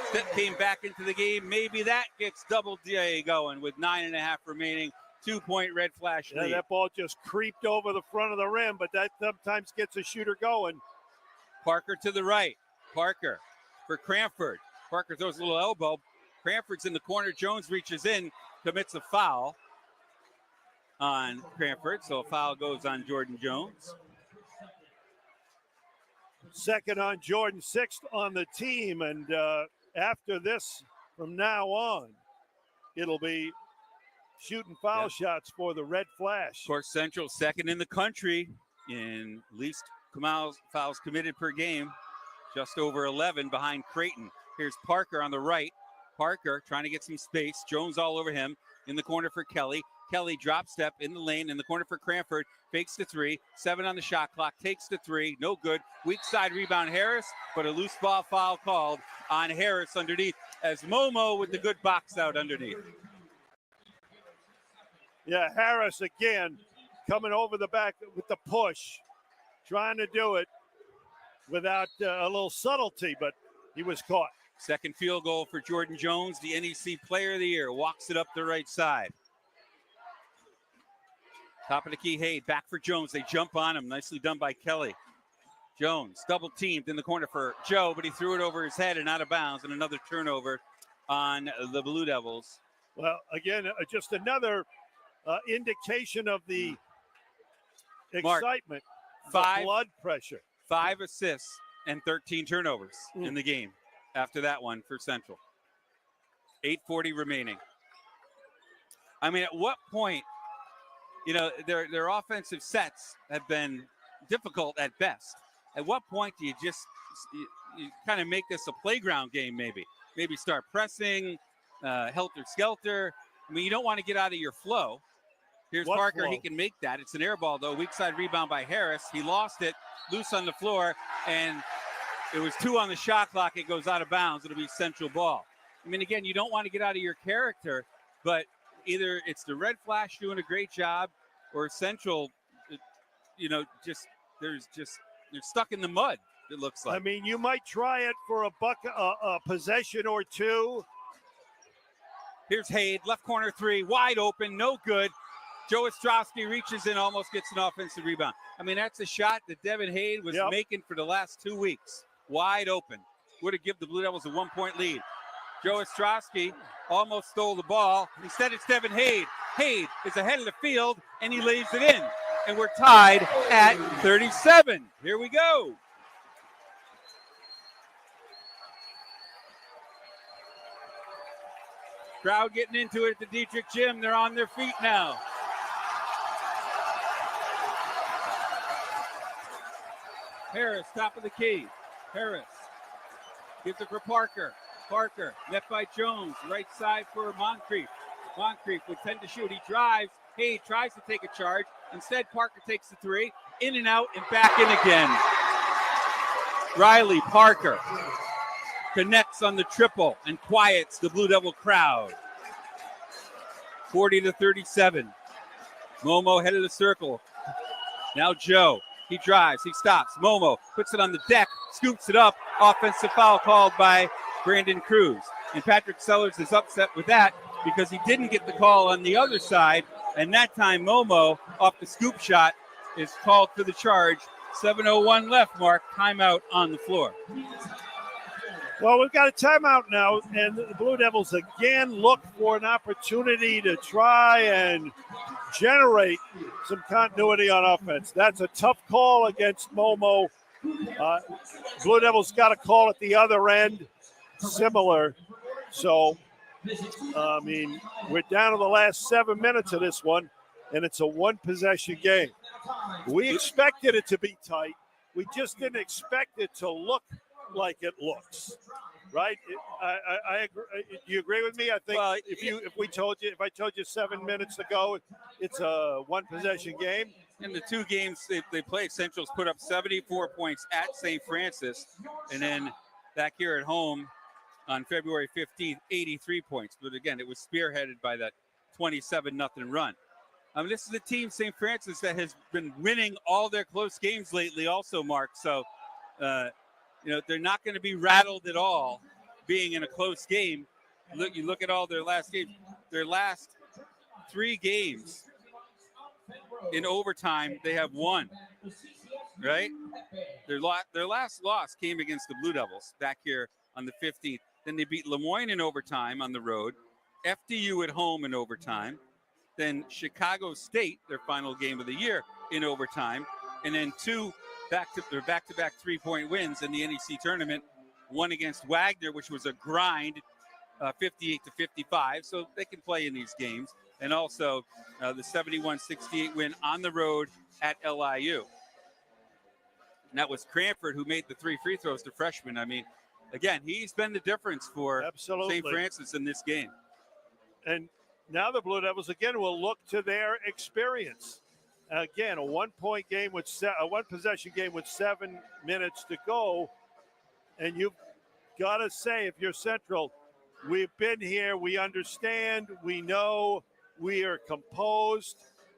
Step came back into the game. Maybe that gets Double D going with 9.5 remaining. 2-point Red Flash lead. That ball just creeped over the front of the rim, but that sometimes gets a shooter going. Parker to the right. Parker for Cranford. Parker throws a little elbow. Cranford's in the corner. Jones reaches in, commits a foul on Cranford. So a foul goes on Jordan Jones. Second on Jordan, 6th on the team. And after this, from now on, it'll be shooting foul shots for the Red Flash. Of course, Central second in the country in least fouls committed per game, just over 11 behind Creighton. Here's Parker on the right. Parker trying to get some space. Jones all over him in the corner for Kelly. Kelly drop step in the lane in the corner for Cranford. Fakes the three. 7 on the shot clock. Takes the three. No good. Weak side rebound Harris, but a loose ball foul called on Harris underneath as Momo with the good box out underneath. Yeah, Harris again coming over the back with the push, trying to do it without a little subtlety, but he was caught. Second field goal for Jordan Jones, the NEC Player of the Year. Walks it up the right side. Top of the key, Haid back for Jones. They jump on him. Nicely done by Kelly. Jones double teamed in the corner for Joe, but he threw it over his head and out of bounds, and another turnover on the Blue Devils. Well, again, just another indication of the excitement, the blood pressure. 5 assists and 13 turnovers in the game after that one for Central. 8:40 remaining. I mean, at what point, you know, their offensive sets have been difficult at best. At what point do you just you kind of make this a playground game maybe? Maybe start pressing, helter-skelter. I mean, you don't want to get out of your flow. Here's What Parker. flow? He can make that. It's an air ball, though. Weak side rebound by Harris. He lost it, loose on the floor, and it was 2 on the shot clock. It goes out of bounds. It'll be Central ball. I mean, again, you don't want to get out of your character, but either it's the Red Flash doing a great job or Central, you know, they're stuck in the mud, it looks like. I mean, you might try it for a possession or two. Here's Haid, left corner 3, wide open, no good. Joe Ostrowski reaches in, almost gets an offensive rebound. I mean, that's a shot that Devin Haid was making for the last 2 weeks. Wide open. Would have given the Blue Devils a 1-point lead. Joe Ostrowski almost stole the ball. Instead, it's Devin Haid. Haid is ahead of the field, and he lays it in. And we're tied at 37. Here we go. Crowd getting into it at the Dietrich Gym. They're on their feet now. Harris, top of the key. Harris gives it for Parker. Parker, left by Jones. Right side for Moncrief. Moncrief would tend to shoot. He drives. Haid tries to take a charge. Instead, Parker takes the 3. In and out and back in again. Riley Parker connects on the triple and quiets the Blue Devil crowd. 40-37. Momo head of the circle. Now Joe. He drives. He stops. Momo puts it on the deck. Scoops it up. Offensive foul called by Brandon Cruz. And Patrick Sellers is upset with that because he didn't get the call on the other side. And that time Momo, off the scoop shot, is called for the charge. 7:01 left, Mark. Timeout on the floor. Well, we've got a timeout now, and the Blue Devils again look for an opportunity to try and generate some continuity on offense. That's a tough call against Momo. Blue Devils got a call at the other end, similar. So, I mean, we're down to the last 7 minutes of this one, and it's a one-possession game. We expected it to be tight. We just didn't expect it to look like it looks, right? I agree. Do you agree with me? I think if I told you 7 minutes ago, it's a one-possession game. In the 2 games they played, Central's put up 74 points at St. Francis, and then back here at home on February 15th, 83 points. But again, it was spearheaded by that 27-0 run. I mean, this is a team, St. Francis, that has been winning all their close games lately also, Mark. So, you know, they're not going to be rattled at all being in a close game. You look at all their last games. Their last 3 games in overtime, they have won, right? Their last loss came against the Blue Devils back here on the 15th. Then they beat Lemoyne in overtime on the road, FDU at home in overtime, then Chicago State, their final game of the year, in overtime, and then 2 back-to-back 3-point wins in the NEC tournament. One against Wagner, which was a grind, 58-55, so they can play in these games. and also the 71-68 win on the road at LIU. And that was Cranford who made the 3 free throws to freshman. I mean, again, he's been the difference for St. Francis in this game. And now the Blue Devils again will look to their experience. Again, a one-point game with a one-possession game with 7 minutes to go, and you've got to say, if you're Central, we've been here, we understand, we know, we are composed,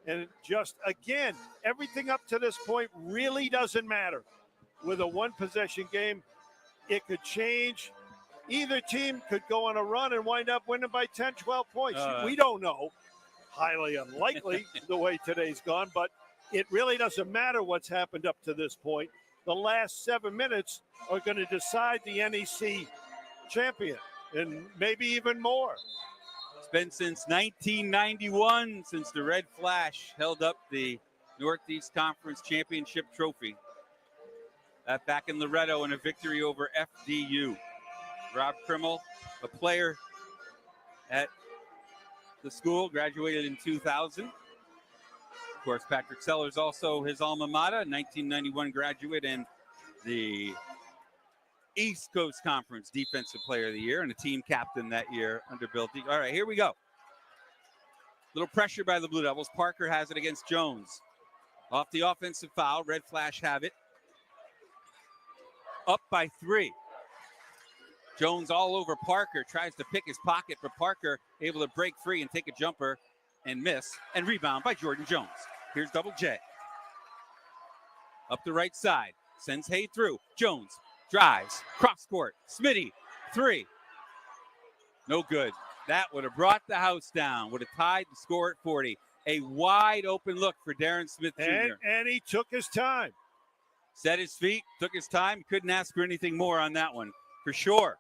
and just again, everything up to this point really doesn't matter. With a one-possession game, it could change. Either team could go on a run and wind up winning by 10, 12 points. We don't know. Highly unlikely the way today's gone, but it really doesn't matter what's happened up to this point. The last 7 minutes are going to decide the NEC champion, and maybe even more. It's been since 1991 since the Red Flash held up the Northeast Conference Championship trophy. Back in Loretto in a victory over FDU. Rob Krimmel, a player at the school, graduated in 2000. Of course, Patrick Sellers also his alma mater, 1991 graduate and the East Coast Conference Defensive Player of the Year and a team captain that year under Bill D. All right, here we go. Little pressure by the Blue Devils. Parker has it against Jones. Off the offensive foul, Red Flash have it. Up by 3. Jones all over Parker, tries to pick his pocket, but Parker able to break free and take a jumper and miss, and rebound by Jordan Jones. Here's Double J. Up the right side, sends Hay through. Jones drives, cross court, Smitty, 3. No good. That would have brought the house down, would have tied the score at 40. A wide open look for Darren Smith Jr. And he took his time. Set his feet, took his time, couldn't ask for anything more on that one, for sure.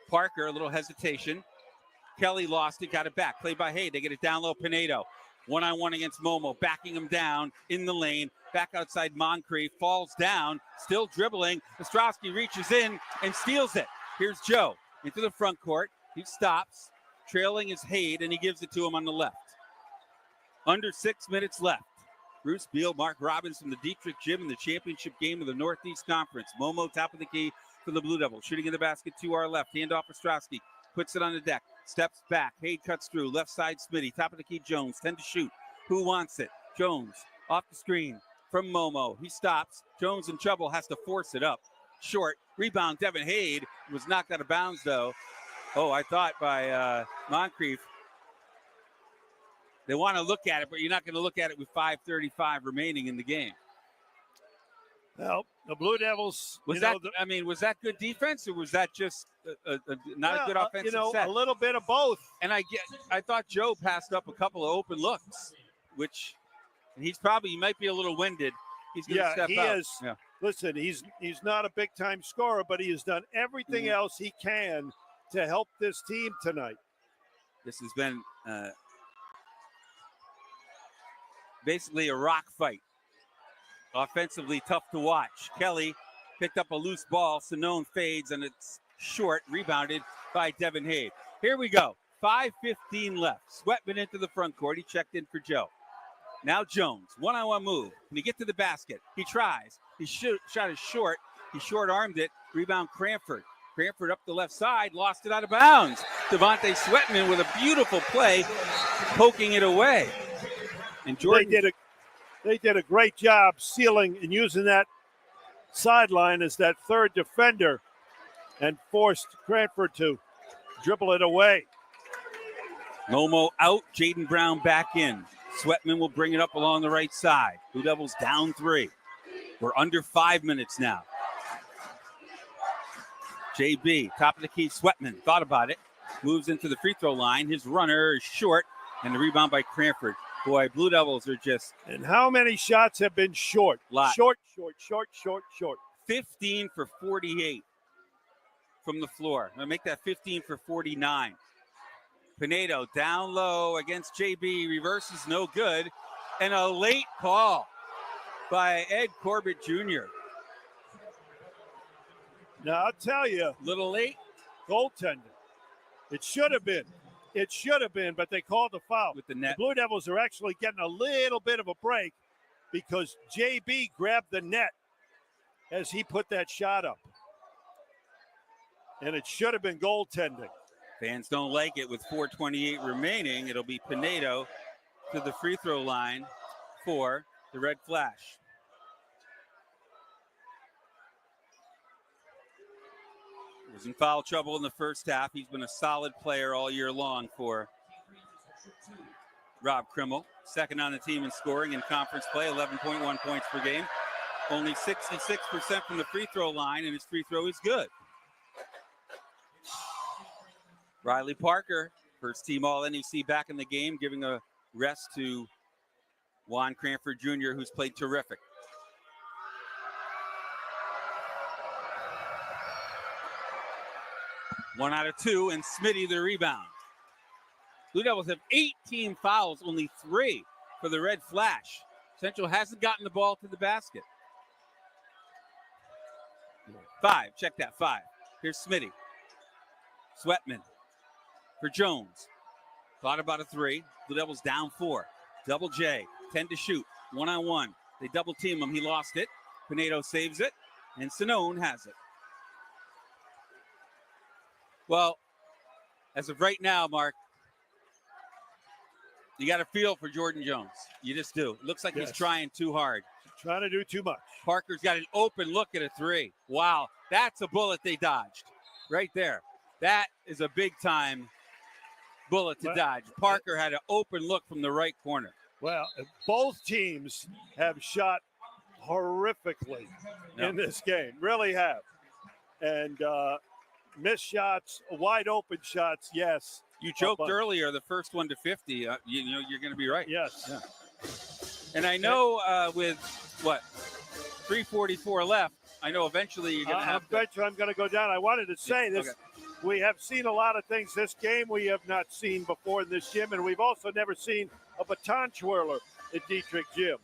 Parker, a little hesitation. Kelly lost it, got it back. Played by Hay. They get it down low. Pinedo, one-on-one against Momo, backing him down in the lane. Back outside Moncrief, falls down, still dribbling. Ostrowski reaches in and steals it. Here's Joe into the front court. He stops, trailing is Hayde, and he gives it to him on the left. Under 6 minutes left. Bruce Beal, Mark Robbins from the Dietrich Gym in the championship game of the Northeast Conference. Momo top of the key for the Blue Devils. Shooting in the basket to our left. Hand off Ostrowski. Puts it on the deck. Steps back. Hayde cuts through. Left side Smitty. Top of the key Jones. 10 to shoot. Who wants it? Jones off the screen from Momo. He stops. Jones in trouble. Has to force it up. Short. Rebound. Devin Hayde was knocked out of bounds though. Oh, I thought by Moncrief. They want to look at it, but you're not going to look at it with 5:35 remaining in the game. Well, the Blue Devils. Was that good defense, or was that just not a good offensive set? A little bit of both. And I thought Joe passed up a couple of open looks, which he might be a little winded. He's going to step out. Is. Yeah. Listen, he's not a big time scorer, but he has done everything else he can to help this team tonight. This has been basically a rock fight. Offensively tough to watch. Kelly picked up a loose ball. Sonone fades, and it's short. Rebounded by Devin Hayde. Here we go. 5:15 left. Sweatman into the front court. He checked in for Joe. Now Jones. One-on-one move. Can he get to the basket? He tries. He shot is short. He short-armed it. Rebound Cranford. Cranford up the left side. Lost it out of bounds. Devontae Sweatman with a beautiful play, poking it away. And Jordan They did a great job sealing and using that sideline as that third defender and forced Cranford to dribble it away. Momo out, Jaden Brown back in. Sweatman will bring it up along the right side. Blue Devils down 3. We're under 5 minutes now. JB, top of the key, Sweatman thought about it. Moves into the free throw line. His runner is short, and the rebound by Cranford. Boy, Blue Devils are just... And how many shots have been short? Lot. Short. 15 for 48 from the floor. I'll make that 15 for 49. Pinedo down low against JB. Reverses no good. And a late call by Ed Corbett Jr. Now, I'll tell you. Little late. Goaltender. It should have been. It should have been, but they called the foul. with the The net. Blue Devils are actually getting a little bit of a break because JB grabbed the net as he put that shot up. And it should have been goaltending. Fans don't like it with 4:28 remaining. It'll be Pinedo to the free throw line for the Red Flash. Was in foul trouble in the first half. He's been a solid player all year long for Rob Krimmel. Second on the team in scoring in conference play, 11.1 points per game. Only 66% from the free throw line, and his free throw is good. Riley Parker, first team All NEC back in the game, giving a rest to Juan Cranford Jr., who's played terrific. One out of two, and Smitty the rebound. Blue Devils have 18 fouls, only 3 for the Red Flash. Central hasn't gotten the ball to the basket. 5, check that, 5. Here's Smitty. Sweatman for Jones. Thought about a 3. Blue Devils down 4. Double J, 10 to shoot, 1-on-1. They double team him, he lost it. Pinedo saves it, and Sinone has it. Well, as of right now, Mark, you got a feel for Jordan Jones. You just do. It looks like Yes. he's trying too hard. Trying to do too much. Parker's got an open look at a 3. Wow, that's a bullet they dodged right there. That is a big-time bullet to dodge. Parker had an open look from the right corner. Well, both teams have shot horrifically in this game, really have. And missed shots, wide open shots, yes. You joked earlier, the first one to 50. You know, you're going to be right. Yes. Yeah. And I know with, 3:44 left, I know eventually you're going to have I bet you I'm going to go down. I wanted to say this. Okay. We have seen a lot of things this game we have not seen before in this gym, and we've also never seen a baton twirler at Dietrich Gym.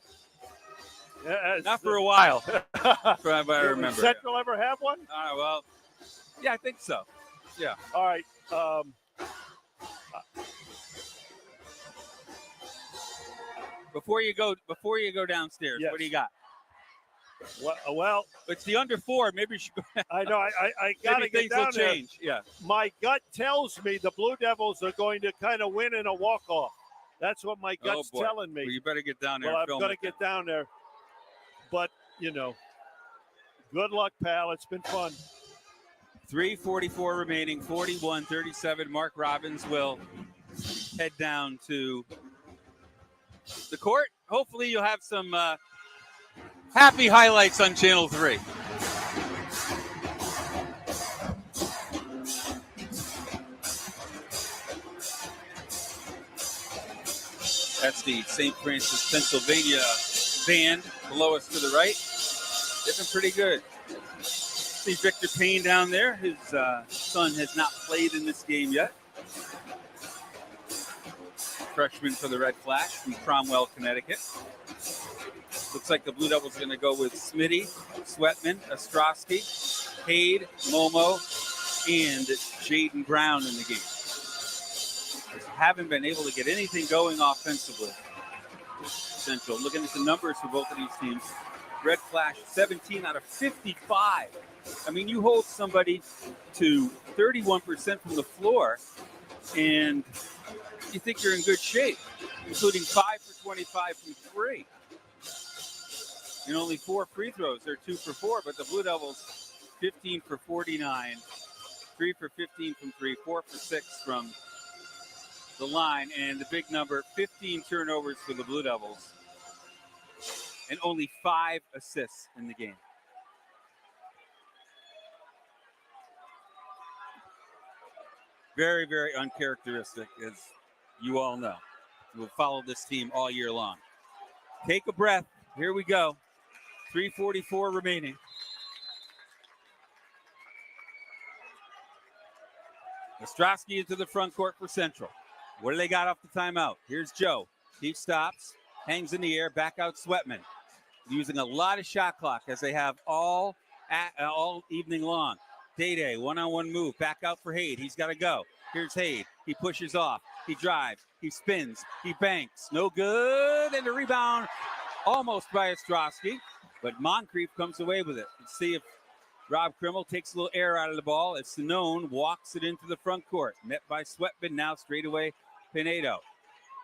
Not for a while, from what I remember. Did Central ever have one? Well, yeah, I think so. Yeah. All right. Before you go downstairs, Yes. what do you got? Well, It's the under 4. Maybe you should, I know. I got to maybe get things down will there. change. Yeah. My gut tells me the Blue Devils are going to kind of win in a walk-off. That's what my gut's boy. telling me. Well, you better get down there. Well, and I'm film going to it. get down there. But, good luck, pal. It's been fun. 3:44 remaining, 41-37. Mark Robbins will head down to the court. Hopefully you'll have some happy highlights on Channel 3. That's the St. Francis, Pennsylvania band below us to the right. They've been pretty good. See Victor Payne down there. His son has not played in this game yet. Freshman for the Red Flash from Cromwell, Connecticut. Looks like the Blue Devils are going to go with Smitty, Sweatman, Ostrowski, Cade, Momo, and Jaden Brown in the game. Just haven't been able to get anything going offensively. Central. Looking at the numbers for both of these teams. Red Flash, 17 out of 55. I mean, you hold somebody to 31% from the floor, and you think you're in good shape, including 5 for 25 from 3. And only 4 free throws. They're 2 for 4, but the Blue Devils, 15 for 49, 3 for 15 from 3, 4 for 6 from the line, and the big number, 15 turnovers for the Blue Devils, and only 5 assists in the game. Very, very uncharacteristic, as you all know. We'll follow this team all year long. Take a breath. Here we go. 3:44 remaining. Ostrowski into the front court for Central. What do they got off the timeout? Here's Joe. He stops, hangs in the air, back out Sweatman. Using a lot of shot clock as they have all evening long. Day-Day, one-on-one move, back out for Hade. He's got to go. Here's Hayde. He pushes off. He drives. He spins. He banks. No good. And the rebound almost by Ostrowski. But Moncrief comes away with it. Let's see if Rob Krimmel takes a little air out of the ball as Sinone walks it into the front court. Met by Sweatman. Now straight away, Pinedo.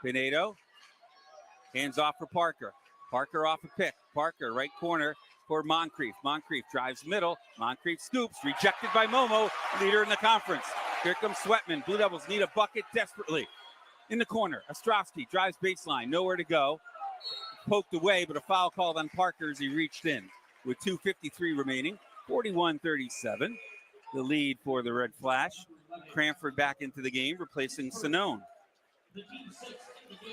Pinedo hands off for Parker. Parker off a pick. Parker, right corner for Moncrief. Moncrief drives middle. Moncrief scoops. Rejected by Momo, leader in the conference. Here comes Sweatman. Blue Devils need a bucket desperately. In the corner, Ostrowski drives baseline. Nowhere to go. Poked away, but a foul called on Parker as he reached in. With 2:53 remaining. 41-37. The lead for the Red Flash. Cranford back into the game, replacing Sinone.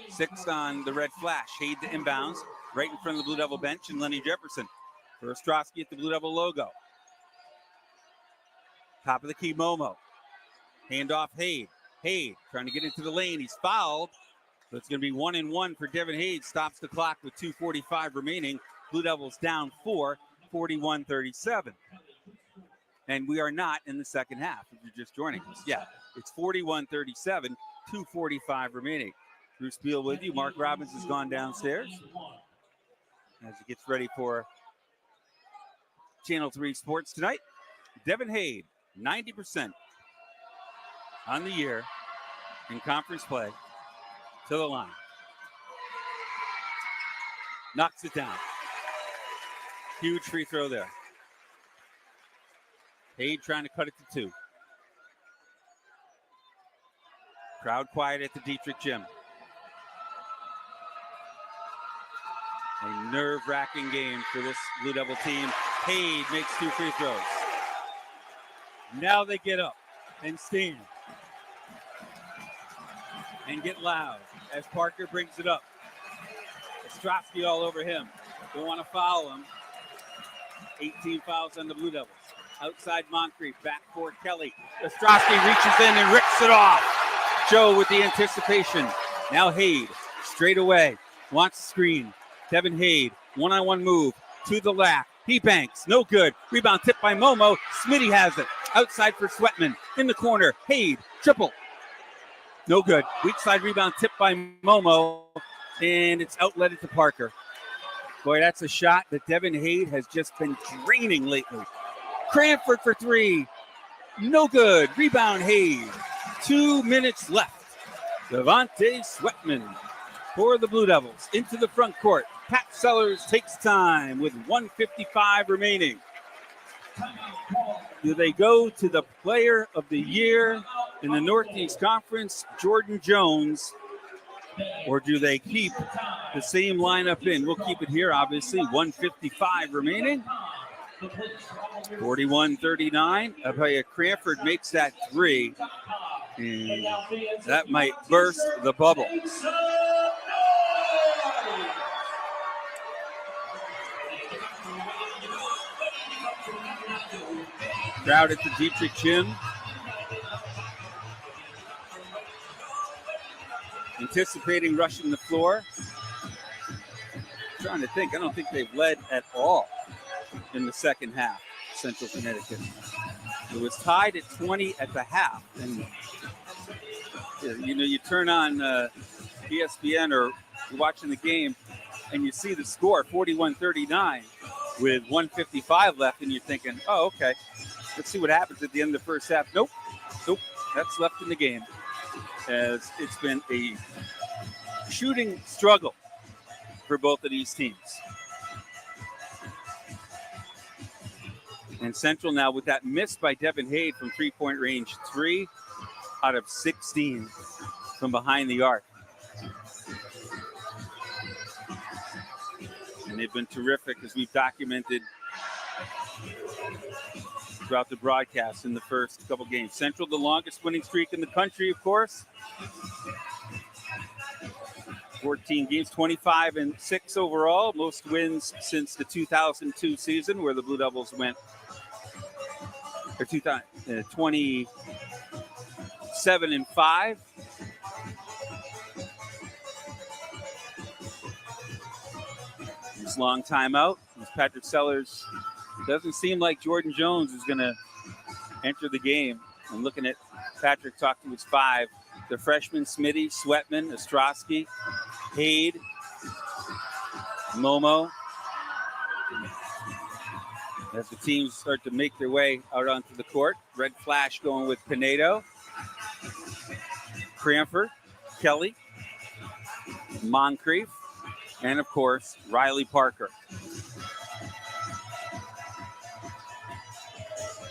6 on the Red Flash. Hayde to inbounds, right in front of the Blue Devil bench, and Lenny Jefferson. For Ostrowski at the Blue Devil logo. Top of the key, Momo. Handoff, Hayde. Hayde trying to get into the lane. He's fouled. So it's going to be 1-1 for Devin Hayde. Stops the clock with 2:45 remaining. Blue Devils down 4, 41-37. And we are not in the second half, if you're just joining us. Yeah, it's 41-37, 2:45 remaining. Bruce Beal with you. Mark Robbins has gone downstairs as he gets ready for Channel 3 Sports tonight. Devin Hayde, 90% on the year in conference play, to the line. Knocks it down. Huge free throw there. Hayde trying to cut it to 2. Crowd quiet at the Dietrich Gym. A nerve-wracking game for this Blue Devil team. Hayde makes 2 free throws. Now they get up and stand and get loud as Parker brings it up. Ostrowski all over him. Don't want to foul him. 18 fouls on the Blue Devils. Outside Moncrief, back for Kelly. Ostrowski reaches in and rips it off. Joe with the anticipation. Now Hayde, straight away, wants the screen. Devin Hayde, one-on-one move to the left. He banks, no good. Rebound tipped by Momo. Smitty has it. Outside for Sweatman. In the corner, Hayde, triple. No good. Weak side rebound tipped by Momo, and it's outletted to Parker. Boy, that's a shot that Devin Hayde has just been draining lately. Cranford for 3. No good. Rebound Hayde. 2 minutes left. Devontae Sweatman for the Blue Devils into the front court. Pat Sellers takes time with 1:55 remaining. Do they go to the player of the year in the Northeast Conference, Jordan Jones, or do they keep the same lineup in? We'll keep it here, obviously. 1:55 remaining. 41-39. I'll tell you, Cranford makes that 3, and that might burst the bubble. Crowd at the Dietrich Gym. Anticipating rushing the floor. I'm trying to think. I don't think they've led at all in the second half, Central Connecticut. It was tied at 20 at the half. And, you turn on ESPN or you're watching the game and you see the score, 41-39, with 1:55 left, and you're thinking, oh, okay, let's see what happens at the end of the first half. Nope, that's left in the game, as it's been a shooting struggle for both of these teams. And Central now with that miss by Devin Hayde from three-point range, 3 out of 16 from behind the arc. And they've been terrific, as we've documented throughout the broadcast in the first couple games. Central, the longest winning streak in the country, of course. 14 games, 25-6 overall. Most wins since the 2002 season, where the Blue Devils went 27-5. This long timeout. Patrick Sellers. Doesn't seem like Jordan Jones is going to enter the game. I'm looking at Patrick talked to his 5. The freshmen, Smitty, Sweatman, Ostrowski, Haid, Momo. As the teams start to make their way out onto the court. Red flash going with Pinedo, Cranford, Kelly, Moncrief, and of course, Riley Parker.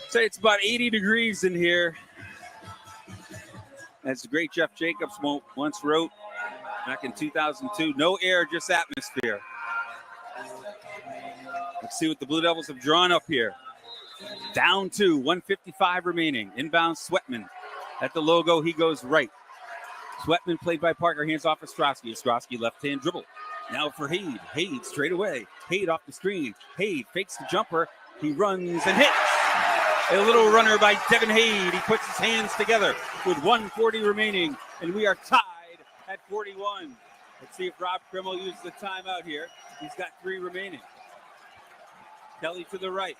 Say it's about 80 degrees in here. As the great Jeff Jacobs once wrote back in 2002, no air, just atmosphere. Let's see what the Blue Devils have drawn up here. Down 2, 1:55 remaining. Inbound Sweatman. At the logo, he goes right. Sweatman played by Parker, hands off Ostrowski. Ostrowski left-hand dribble. Now for Haid. Haid straight away. Haid off the screen. Haid fakes the jumper. He runs and hits. A little runner by Devin Haid. He puts his hands together with 1:40 remaining, and we are tied at 41. Let's see if Rob Krimmel uses the timeout here. He's got 3 remaining. Kelly to the right.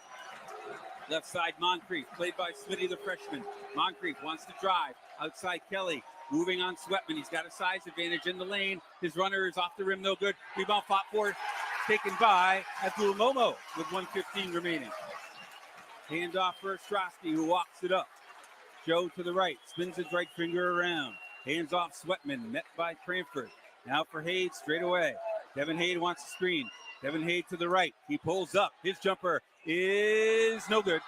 Left side, Moncrief, played by Smitty, the freshman. Moncrief wants to drive. Outside, Kelly. Moving on Sweatman. He's got a size advantage in the lane. His runner is off the rim, no good. Rebound fought for, taken by Abdul Momo with 1:15 remaining. Hand off for Ostrowski, who walks it up. Joe to the right, spins his right finger around. Hands off Sweatman, met by Cranford. Now for Haid, straight away. Devin Haid wants to screen. Devin Haid to the right. He pulls up. His jumper is no good.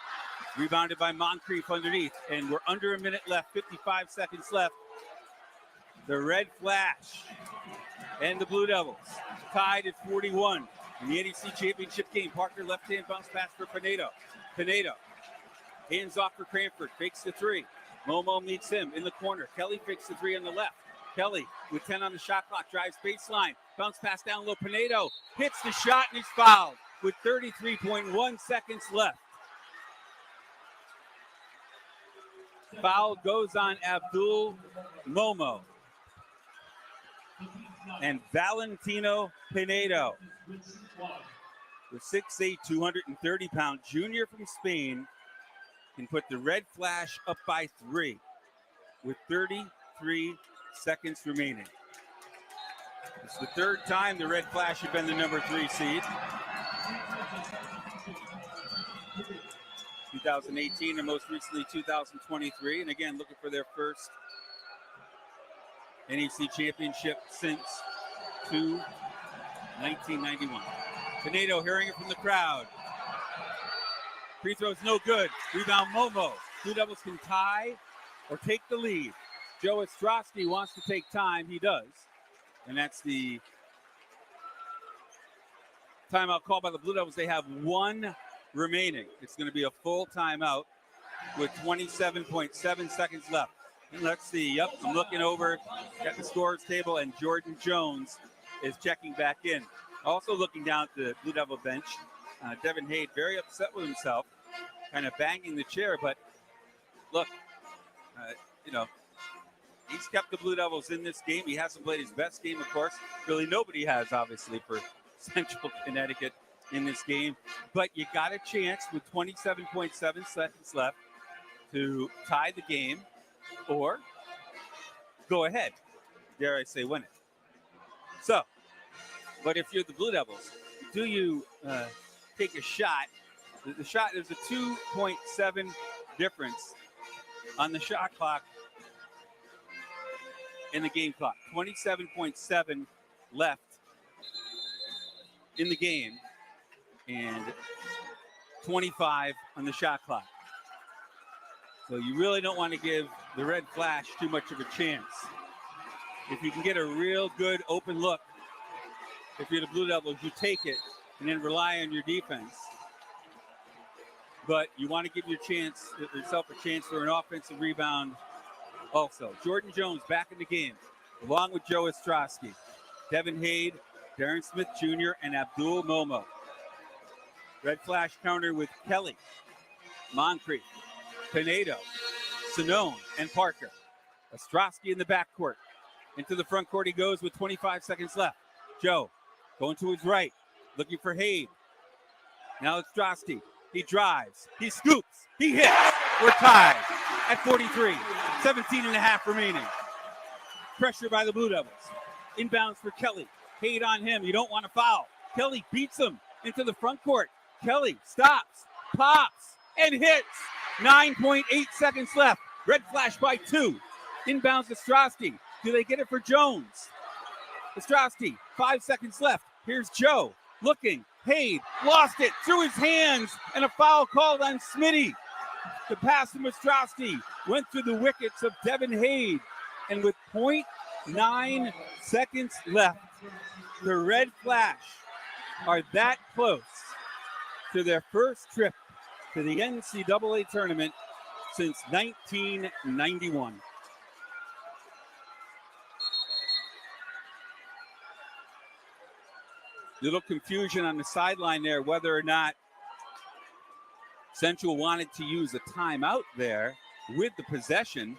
Rebounded by Moncrief underneath. And we're under a minute left, 55 seconds left. The red flash. And the Blue Devils tied at 41 in the NEC championship game. Parker left-hand bounce pass for Pinedo. Pinedo. Hands off for Cranford. Fakes the 3. Momo meets him in the corner. Kelly fakes the 3 on the left. Kelly with 10 on the shot clock, drives baseline, bounce pass down low. Pinedo hits the shot and he's fouled with 33.1 seconds left. Foul goes on Abdul Momo. And Valentino Pinedo, the 6'8", 230-pound junior from Spain, can put the red flash up by 3 with 33 seconds remaining. It's the 3rd time the red flash had been the number 3 seed. 2018 and most recently 2023. And again, looking for their first NEC championship since 1991. Pinedo hearing it from the crowd. Free throw's no good. Rebound Momo. Blue Devils can tie or take the lead. Joe Ostrowski wants to take time. He does. And that's the timeout called by the Blue Devils. They have 1 remaining. It's going to be a full timeout with 27.7 seconds left. And let's see. Yep, I'm looking over at the scores table, and Jordan Jones is checking back in. Also looking down at the Blue Devil bench, Devin Haid very upset with himself, kind of banging the chair. But look, he's kept the Blue Devils in this game. He hasn't played his best game, of course. Really nobody has, obviously, for Central Connecticut in this game. But you got a chance with 27.7 seconds left to tie the game or go ahead. Dare I say win it. So, but if you're the Blue Devils, do you take a shot? The shot, there's a 2.7 difference on the shot clock in the game clock. 27.7 left in the game and 25 on the shot clock. So you really don't want to give the red flash too much of a chance. If you can get a real good open look, if you're the Blue Devils, you take it and then rely on your defense. But you want to give yourself a chance for an offensive rebound also. Jordan Jones back in the game, along with Joe Ostrowski, Devin Haid, Darren Smith Jr., and Abdul Momo. Red flash counter with Kelly, Moncrief, Pinedo, Sonone, and Parker. Ostrowski in the backcourt. Into the front court he goes with 25 seconds left. Joe going to his right, looking for Haid. Now Ostrowski. He drives. He scoops. He hits. We're tied at 43. 17 and a half remaining. Pressure by the Blue Devils. Inbounds for Kelly. Haid on him. You don't want to foul. Kelly beats him into the front court. Kelly stops, pops, and hits. 9.8 seconds left. Red flash by 2. Inbounds Ostrowski. Do they get it for Jones? Ostrowski, 5 seconds left. Here's Joe looking. Haid lost it through his hands, and a foul called on Smitty. The pass from Ostrowski went through the wickets of Devin Haid. And with 0.9 seconds left, the Red Flash are that close to their first trip to the NCAA tournament since 1991. Little confusion on the sideline there whether or not Central wanted to use a timeout there with the possession.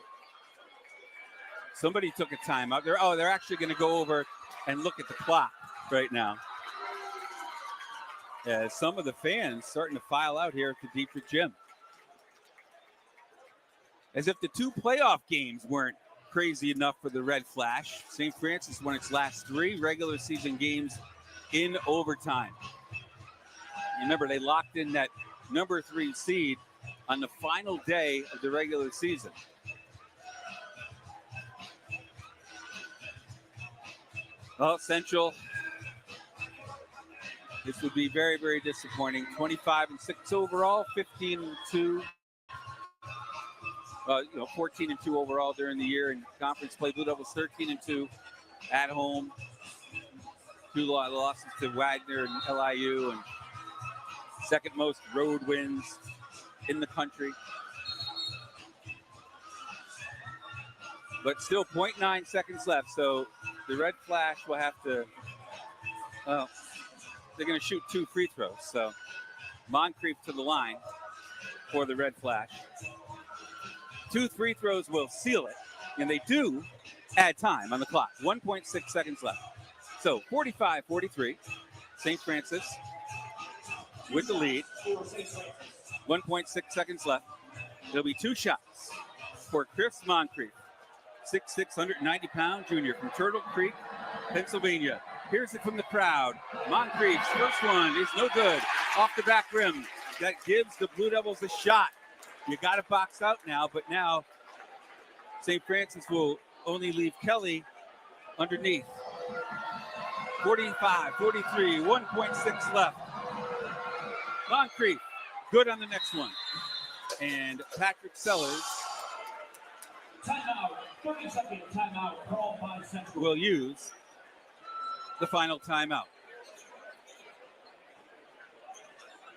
Somebody took a timeout. They're actually going to go over and look at the clock right now. As some of the fans starting to file out here at the Dietrich Gym. As if the 2 playoff games weren't crazy enough for the Red Flash. St. Francis won its last 3 regular season games in overtime. Remember, they locked in that number 3 seed on the final day of the regular season. Well, Central, this would be very, very disappointing. 25-6 overall, 15-2. 14-2 overall during the year in conference play. Blue Devils 13-2 at home. 2 losses to Wagner and LIU, and second most road wins in the country. But still 0.9 seconds left, so the Red Flash will have to, they're going to shoot 2 free throws. So Moncrief to the line for the Red Flash. 2 free throws will seal it, and they do add time on the clock. 1.6 seconds left. So 45-43, St. Francis with the lead. 1.6 seconds left. There'll be 2 shots for Chris Moncrief, 6'6", 190-pound junior from Turtle Creek, Pennsylvania. Here's it from the crowd. Moncrief's first one is no good. Off the back rim. That gives the Blue Devils a shot. You got to box out now, but now St. Francis will only leave Kelly underneath. 45-43, 1.6 left. Moncrief, good on the next one. And Patrick Sellers Timeout. 30-second timeout called by Central. will use the final timeout.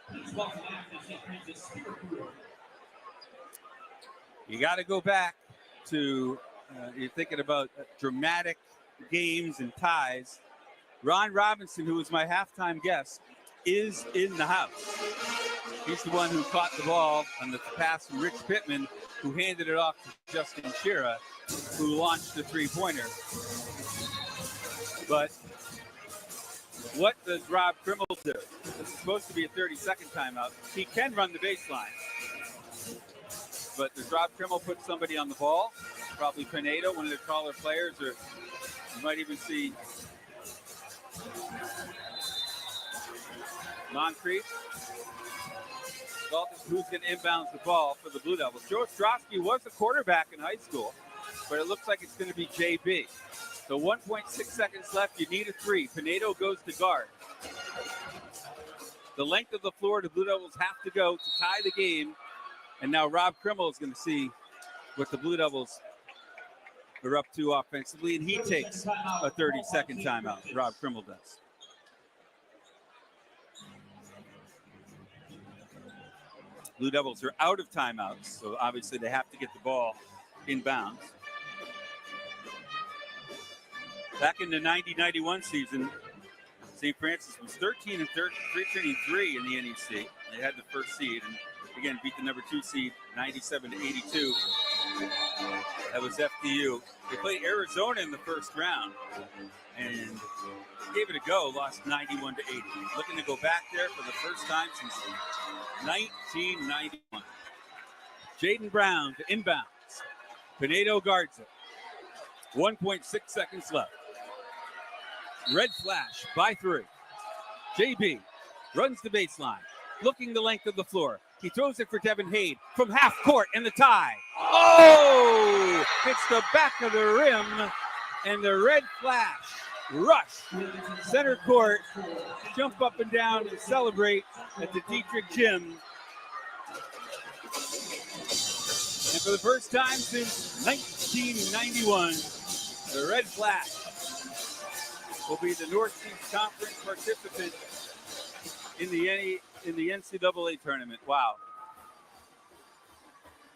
Please welcome after St. Francis Spirit Group. You got to go back to, you're thinking about dramatic games and ties. Ron Robinson, who was my halftime guest, is in the house. He's the one who caught the ball on the pass from Rich Pittman, who handed it off to Justin Shira, who launched the 3-pointer. But what does Rob Krimmel do? This is supposed to be a 30-second timeout. He can run the baseline. But does Rob Krimmel put somebody on the ball? Probably Pinedo, one of the taller players, or you might even see Moncrief. Who's going to inbounds the ball for the Blue Devils? Joe Ostrowski was a quarterback in high school, but it looks like it's going to be JB. So 1.6 seconds left. You need a 3. Pinedo goes to guard. The length of the floor the Blue Devils have to go to tie the game. And now Rob Krimmel is going to see what the Blue Devils are up to offensively, and he takes a 30-second timeout. Rob Krimmel does. Blue Devils are out of timeouts, so obviously they have to get the ball in bounds. Back in the 90-91 season, St. Francis was 13-3 in the NEC. They had the first seed, and again beat the number 2 seed 97-82. That was FDU. They played Arizona in the first round and gave it a go. Lost 91-80. Looking to go back there for the first time since 1991. Jaden Brown to inbounds. Pinedo guards it. 1.6 seconds left. Red flash by 3. JB runs the baseline, looking the length of the floor. He throws it for Devin Hade from half court and the tie. Oh! Hits the back of the rim and the red flash. Rush. Center court. Jump up and down and celebrate at the Dietrich Gym. And for the first time since 1991, the red flash will be the Northeast Conference participant in the NCAA tournament. Wow.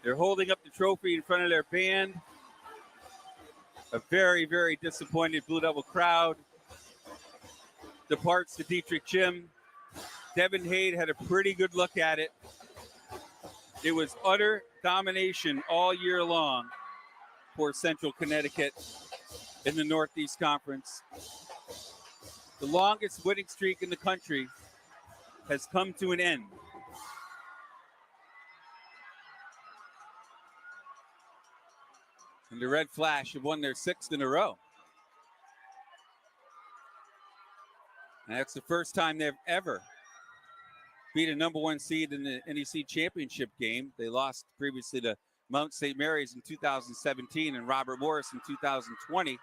They're holding up the trophy in front of their band. A very, very disappointed Blue Devil crowd departs the Dietrich Gym. Devin Hade had a pretty good look at it. It was utter domination all year long for Central Connecticut in the Northeast Conference. The longest winning streak in the country has come to an end. And the Red Flash have won their 6th in a row. And that's the first time they've ever beat a number 1 seed in the NEC championship game. They lost previously to Mount St. Mary's in 2017 and Robert Morris in 2020.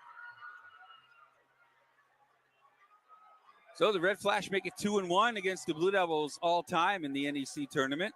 So the Red Flash make it 2-1 against the Blue Devils all time in the NEC tournament.